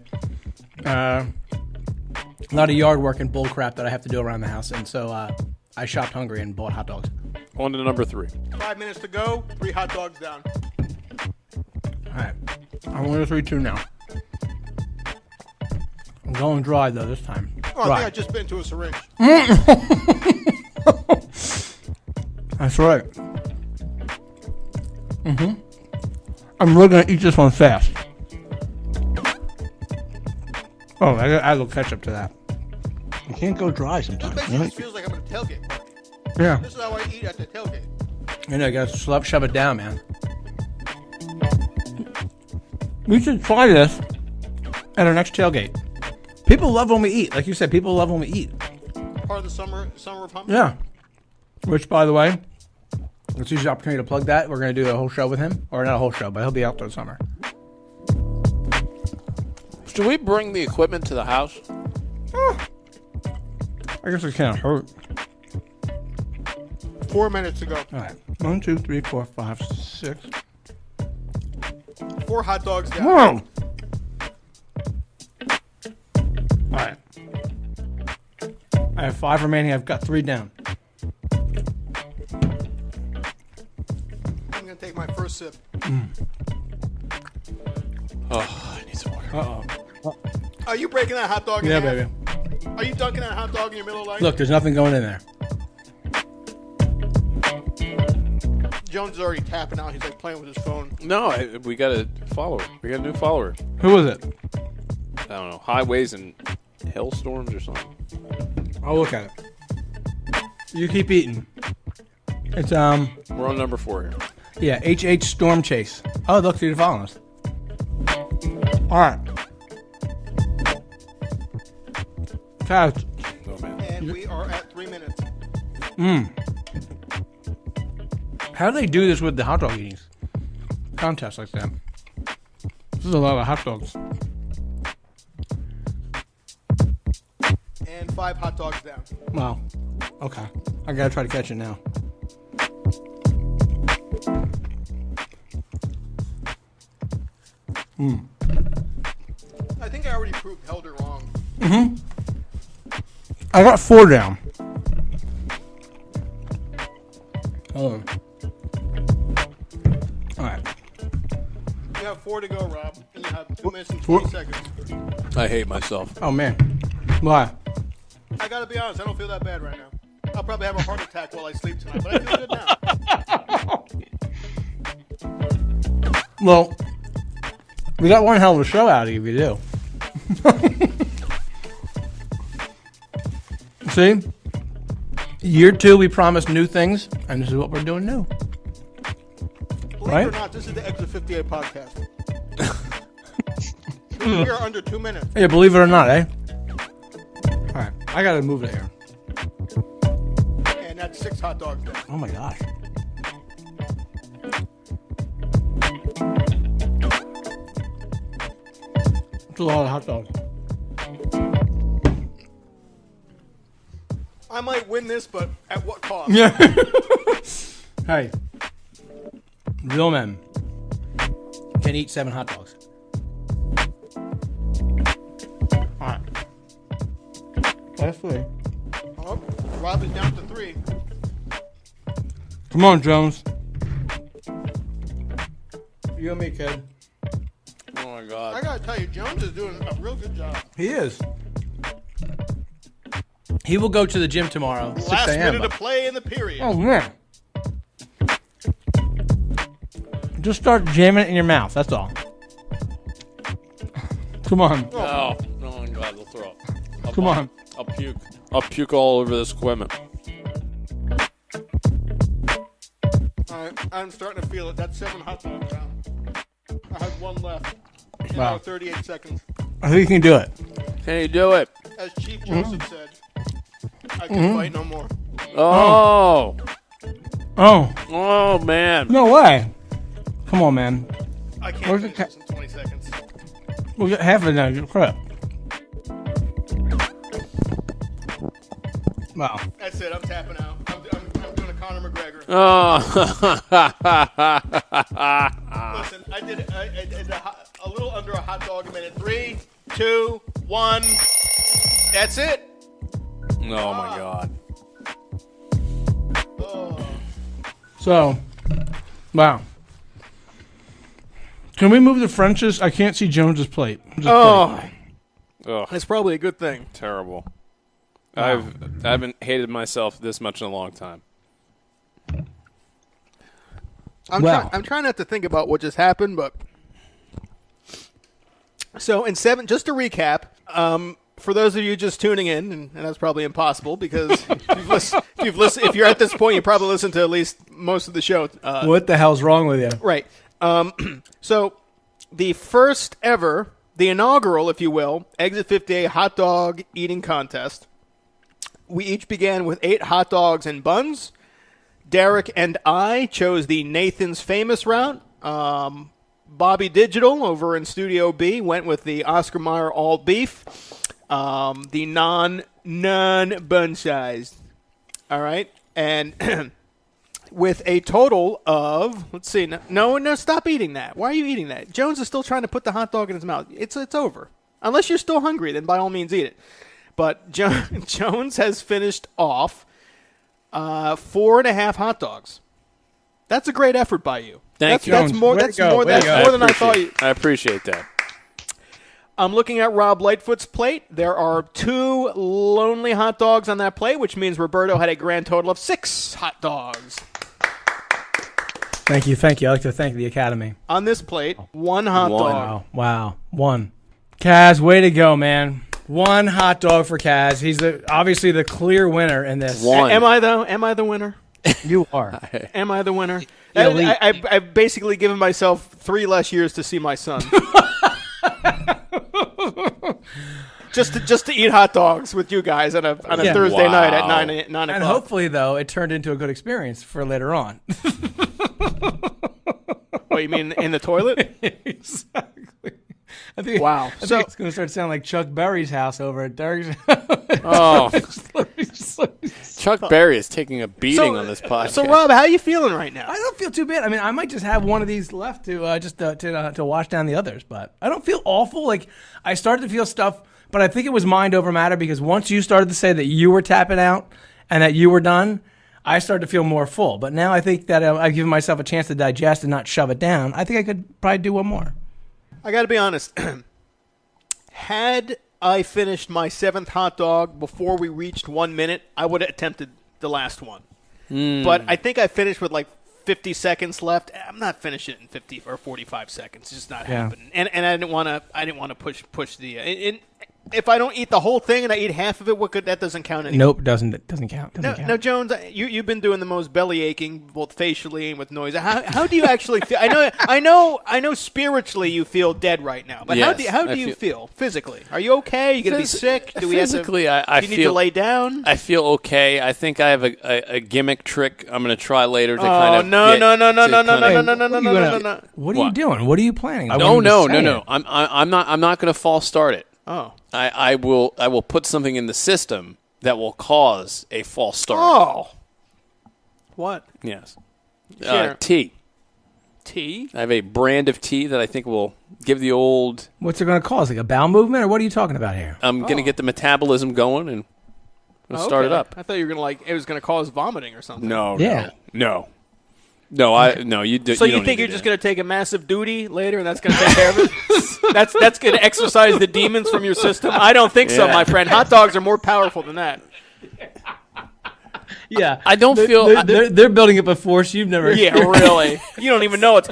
A lot of yard work and bull crap that I have to do around the house, and so I shopped hungry and bought hot dogs.
On to number 3.
5 minutes to go. 3 hot dogs down.
All right, I'm going to 3-2 now. I'm going dry though this time.
Oh,
dry.
I think I just bit into a syringe.
That's right. I'm really going to eat this one fast. Oh, I add a little ketchup to that. You can't go dry sometimes.
This basically feels like I'm at a tailgate party.
Yeah.
This is how I eat at the tailgate.
You know, you got to shove it down, man. We should try this at our next tailgate. People love when we eat. Like you said, people love when we eat.
Part of the summer of pumpkin?
Yeah. Which, by the way, let's use the opportunity to plug that. We're going to do a whole show with him. Or not a whole show, but he'll be out there this summer.
Should we bring the equipment to the house?
I guess it can't hurt.
4 minutes to go.
All right. 1, 2, 3, 4, 5, 6.
4 hot dogs down.
Whoa! All right. I have 5 remaining. I've got 3 down.
I'm going to take my first sip.
Oh, I need some water.
Uh-oh.
Are you breaking that hot dog in
Yeah,
half?
baby.
Are you dunking that hot dog in your middle of life?
Look, there's nothing going in there.
Jones is already tapping out. He's like playing with his phone.
No, we got a follower. We got a new follower.
Who was it?
I don't know. Highways and hailstorms or something.
I'll look at it. You keep eating. It's,
We're on number 4 here.
yeah, HH Storm Chase. Oh, look, you're following us. All right. Kaz.
Oh, man.
And we are at 3 minutes.
How do they do this with the hot dog eating contest like that? This is a lot of hot dogs.
And 5 hot dogs down.
Wow. Okay. I gotta try to catch it now.
I think I already held it wrong.
I got 4 down. Hold on. All right.
You have 4 to go, Rob. And you have 2 minutes and 20 seconds.
I hate myself.
Oh, man. Why?
I gotta be honest, I don't feel that bad right now. I'll probably have a heart attack while I sleep tonight, but I feel good now.
Well, we got one hell of a show out of you if you do. See? Year 2, we promised new things, and this is what we're doing new.
Believe it or not, this is the Exit 58 podcast. We are under 2 minutes.
Yeah, believe it or not, eh? All right, I gotta move it here.
And that's 6 hot dogs down.
Oh my gosh. That's a lot of hot dogs.
I might win this, but at what cost?
Yeah. Hey, real men can eat 7 hot dogs. All right. That's 3.
Oh, Rob is down to 3.
Come on, Jones. You and me, kid.
Oh my God.
I gotta tell you, Jones is doing a real good job.
He is. He will go to the gym tomorrow. 6
Last
a.m.
minute of play in the period.
Oh, man. Just start jamming it in your mouth. That's all. Come on.
Oh my God, they'll throw up.
Come on.
I'll puke. I'll puke all over this equipment.
I'm starting to feel it. That's 7 hot dogs down. I have 1 left.
Wow.
38 seconds.
I think you can do it.
Can you do it?
As Chief Joseph said, I can fight no more.
Oh.
Oh.
Oh, man.
No way. Come on, man.
I can't finish this in 20 seconds.
We'll get half of it now. Get crap. Wow.
That's it. I'm tapping out. I'm doing a Conor McGregor.
Oh.
Listen, I did a little under a hot dog a minute. 3, 2, 1. That's it.
Oh, my God.
Oh.
So, wow. Can we move the French's? I can't see Jones's plate.
Ugh.
That's probably a good thing.
Terrible.
Wow.
I haven't hated myself this much in a long time.
I'm trying not to think about what just happened, but so in 7, just to recap, for those of you just tuning in, and that's probably impossible because if you're at this point, you probably listened to at least most of the show.
What the hell's wrong with you?
Right. So the first ever, the inaugural, if you will, Exit 58 hot dog eating contest. We each began with 8 hot dogs and buns. Derek and I chose the Nathan's Famous route. Bobby Digital over in Studio B went with the Oscar Mayer all beef, the non-bun sized. All right, and with a total of, let's see, no, stop eating that. Why are you eating that? Jones is still trying to put the hot dog in his mouth. It's over. Unless you're still hungry, then by all means eat it. But Jones has finished off 4.5 hot dogs. That's a great effort by you.
Thank you.
That's more than I thought.
I appreciate that.
I'm looking at Rob Lightfoot's plate. There are 2 lonely hot dogs on that plate, which means Roberto had a grand total of 6 hot dogs.
Thank you. I'd like to thank the Academy.
On this plate, 1 hot dog.
Wow. 1. Kaz, way to go, man. 1 hot dog for Kaz. He's obviously the clear winner in this.
1.
Am I the winner?
You are.
Am I the winner? I've basically given myself 3 less years to see my son. just to eat hot dogs with you guys on a Thursday night at 9
And
o'clock.
hopefully, though, it turned into a good experience for later on.
What, you mean in the toilet?
Exactly. I think it's going to start sounding like Chuck Berry's house over at Derek's.
Oh, Chuck Berry is taking a beating on this podcast.
So, Rob, how are you feeling right now?
I don't feel too bad. I mean, I might just have one of these left to just to wash down the others, but I don't feel awful. Like, I started to feel stuff, but I think it was mind over matter because once you started to say that you were tapping out and that you were done, I started to feel more full. But now I think that I've given myself a chance to digest and not shove it down. I think I could probably do one more.
I got to be honest. Had I finished my 7th hot dog before we reached 1 minute, I would have attempted the last one. But I think I finished with like 50 seconds left. I'm not finishing it in 50 or 45 seconds. It's just not happening. And I didn't want to push the. If I don't eat the whole thing and I eat half of it, that doesn't count anymore.
Nope, doesn't count.
Now, Jones, you've been doing the most belly aching, both facially and with noise. How do you actually feel? I know. Spiritually, you feel dead right now. But
yes,
how do you feel physically? Are you okay? Are you gonna be sick? Do you need to lay down?
I feel okay. I think I have a gimmick trick I'm going to try later to
no.
What are you doing? What are you planning?
No. I'm not going to false start it.
Oh.
I will put something in the system that will cause a false start.
Oh. What?
Yes.
Sure.
Tea.
Tea?
I have a brand of tea that I think will give the old...
What's it going to cause? Like a bowel movement, or what are you talking about here?
I'm going to get the metabolism going and start it up.
I thought you were going to it was going to cause vomiting or something.
No. You do.
So you think you're just going to take a massive duty later, and that's going to take care of it? That's going to exorcise the demons from your system? I don't think so, my friend. Hot dogs are more powerful than that.
Yeah,
I don't feel
they're building up a force you've never.
Yeah, really. You don't even know it's.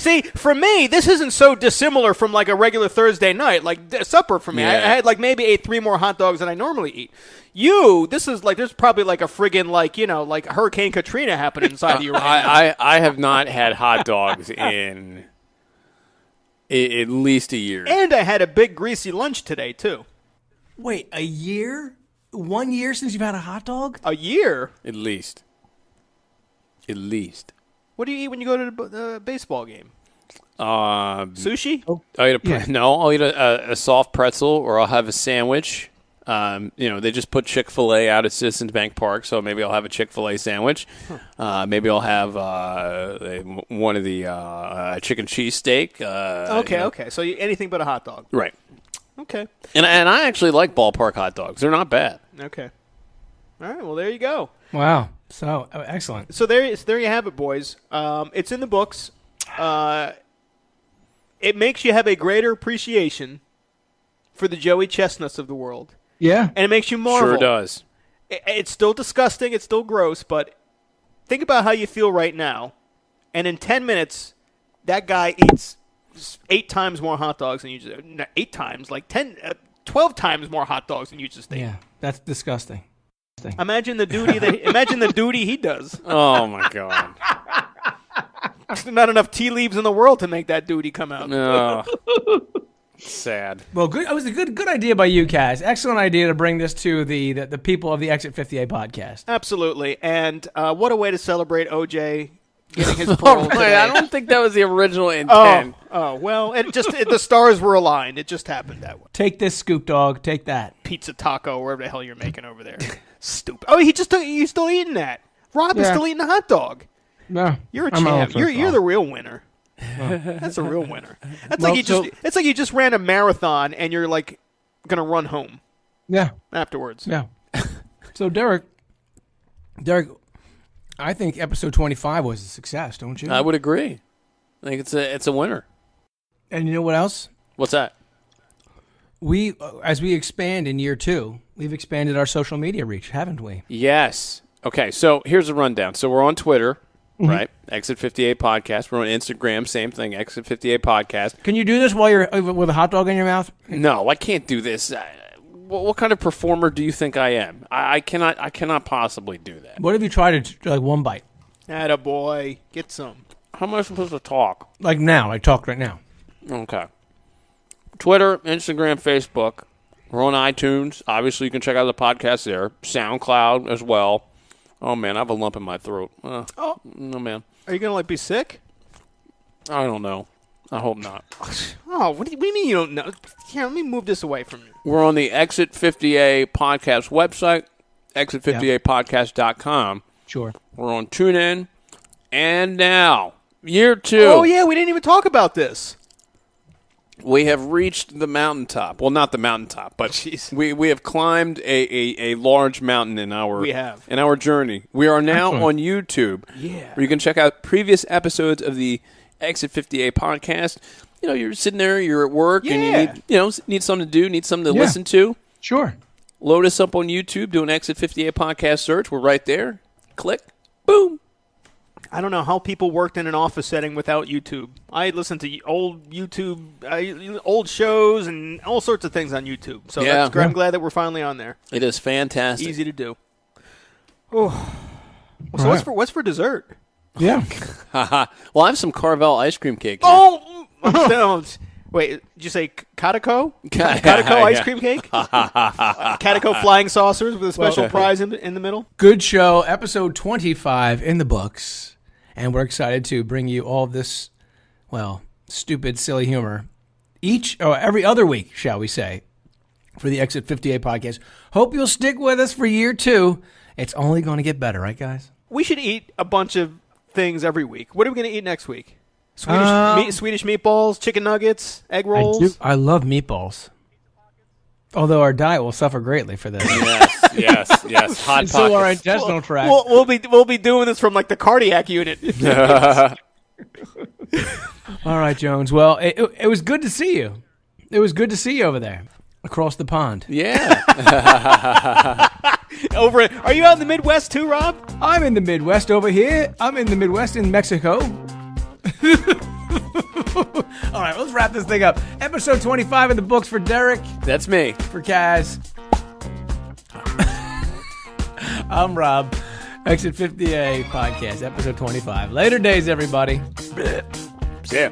See, for me, this isn't so dissimilar from like a regular Thursday night, like supper for me.
Yeah.
I had maybe ate 3 more hot dogs than I normally eat. This is there's probably like a friggin' like Hurricane Katrina happening inside of you right now.
I have not had hot dogs in at least a year.
And I had a big greasy lunch today too.
Wait, a year? 1 year since you've had a hot dog?
A year?
At least.
What do you eat when you go to the baseball game? Sushi?
I'll eat a soft pretzel, or I'll have a sandwich. They just put Chick-fil-A out at Citizens Bank Park, so maybe I'll have a Chick-fil-A sandwich. Maybe I'll have one of the chicken cheese steak.
Okay. So anything but a hot dog.
Right.
Okay.
And I actually like ballpark hot dogs. They're not bad.
Okay. All right. Well, there you go.
Wow. So excellent.
So there you have it, boys. It's in the books. It makes you have a greater appreciation for the Joey Chestnuts of the world.
Yeah.
And it makes you marvel.
Sure does.
It's still disgusting. It's still gross. But think about how you feel right now. And in 10 minutes, that guy eats 8 times more hot dogs than you just 8 times, like 12 times more hot dogs than you just ate.
Yeah, that's disgusting.
Imagine the duty he does.
Oh my God.
There's not enough tea leaves in the world to make that duty come out.
No. Sad.
Well, good. It was a good idea by you, Kaz. Excellent idea to bring this to the people of the Exit 58 podcast.
Absolutely, and what a way to celebrate OJ getting his parole today.
I don't think that was the original intent.
Oh well, the stars were aligned. It just happened that way.
Take this, Scoop Dog. Take that.
Pizza taco, wherever the hell you're making over there. Stupid. Oh, you still eating that? Rob is still eating a hot dog.
No,
you're a champ. You're the real winner. That's a real winner. It's like you just ran a marathon and you're like gonna run home.
Yeah.
Afterwards.
Yeah. So Derek, I think episode 25 was a success, don't you?
I would agree. I think it's a winner.
And you know what else?
What's that?
As we expand in year 2, we've expanded our social media reach, haven't we?
Yes. Okay, so here's a rundown. So we're on Twitter, right? Exit 58 Podcast. We're on Instagram, same thing, Exit 58 Podcast.
Can you do this while you're with a hot dog in your mouth?
No, I can't do this. What kind of performer do you think I am? I cannot possibly do that.
What if you tried to like one bite?
Attaboy. Get some.
How am I supposed to talk?
Like now, like talk right now.
Okay. Twitter, Instagram, Facebook. We're on iTunes. Obviously, you can check out the podcast there. SoundCloud as well. Oh, man, I have a lump in my throat. No, man.
Are you going to be sick?
I don't know. I hope not.
Oh, what do you mean you don't know? Here, let me move this away from you.
We're on the Exit 50A podcast website, exit50apodcast.com.
Sure.
We're on TuneIn. And now, year 2.
Oh, yeah, we didn't even talk about this.
We have reached the mountaintop. Well, not the mountaintop, but we have climbed a large mountain in our journey. We are now on YouTube, where you can check out previous episodes of the Exit 50A podcast. You know, you're sitting there, you're at work, and you need something to do, need something to listen to.
Sure.
Load us up on YouTube, do an Exit 50A podcast search. We're right there. Click. Boom.
I don't know how people worked in an office setting without YouTube. I listened to old YouTube, old shows, and all sorts of things on YouTube. So that's great. I'm glad that we're finally on there.
It is fantastic.
Easy to do. Oh, so what's for dessert?
Yeah.
Well, I have some Carvel ice cream cake.
Oh, no. Wait, did you say Catico? Catico ice cream cake? Catico flying saucers with a special prize in the middle?
Good show, episode 25 in the books. And we're excited to bring you all this, stupid, silly humor every other week, shall we say, for the Exit 50A podcast. Hope you'll stick with us for year 2. It's only going to get better, right, guys?
We should eat a bunch of things every week. What are we going to eat next week? Swedish meatballs, chicken nuggets, egg rolls.
I love meatballs. Although our diet will suffer greatly for this.
Yes. Hot pockets.
So our intestinal tract.
We'll be doing this from like the cardiac unit.
All right, Jones. Well, it was good to see you. It was good to see you over there across the pond.
Yeah.
Are you out in the Midwest too, Rob?
I'm in the Midwest over here. I'm in the Midwest in Mexico. All right, let's wrap this thing up. Episode 25 in the books for Derek.
That's me.
For Kaz. I'm Rob. Exit 50A podcast, episode 25. Later days, everybody.
See ya.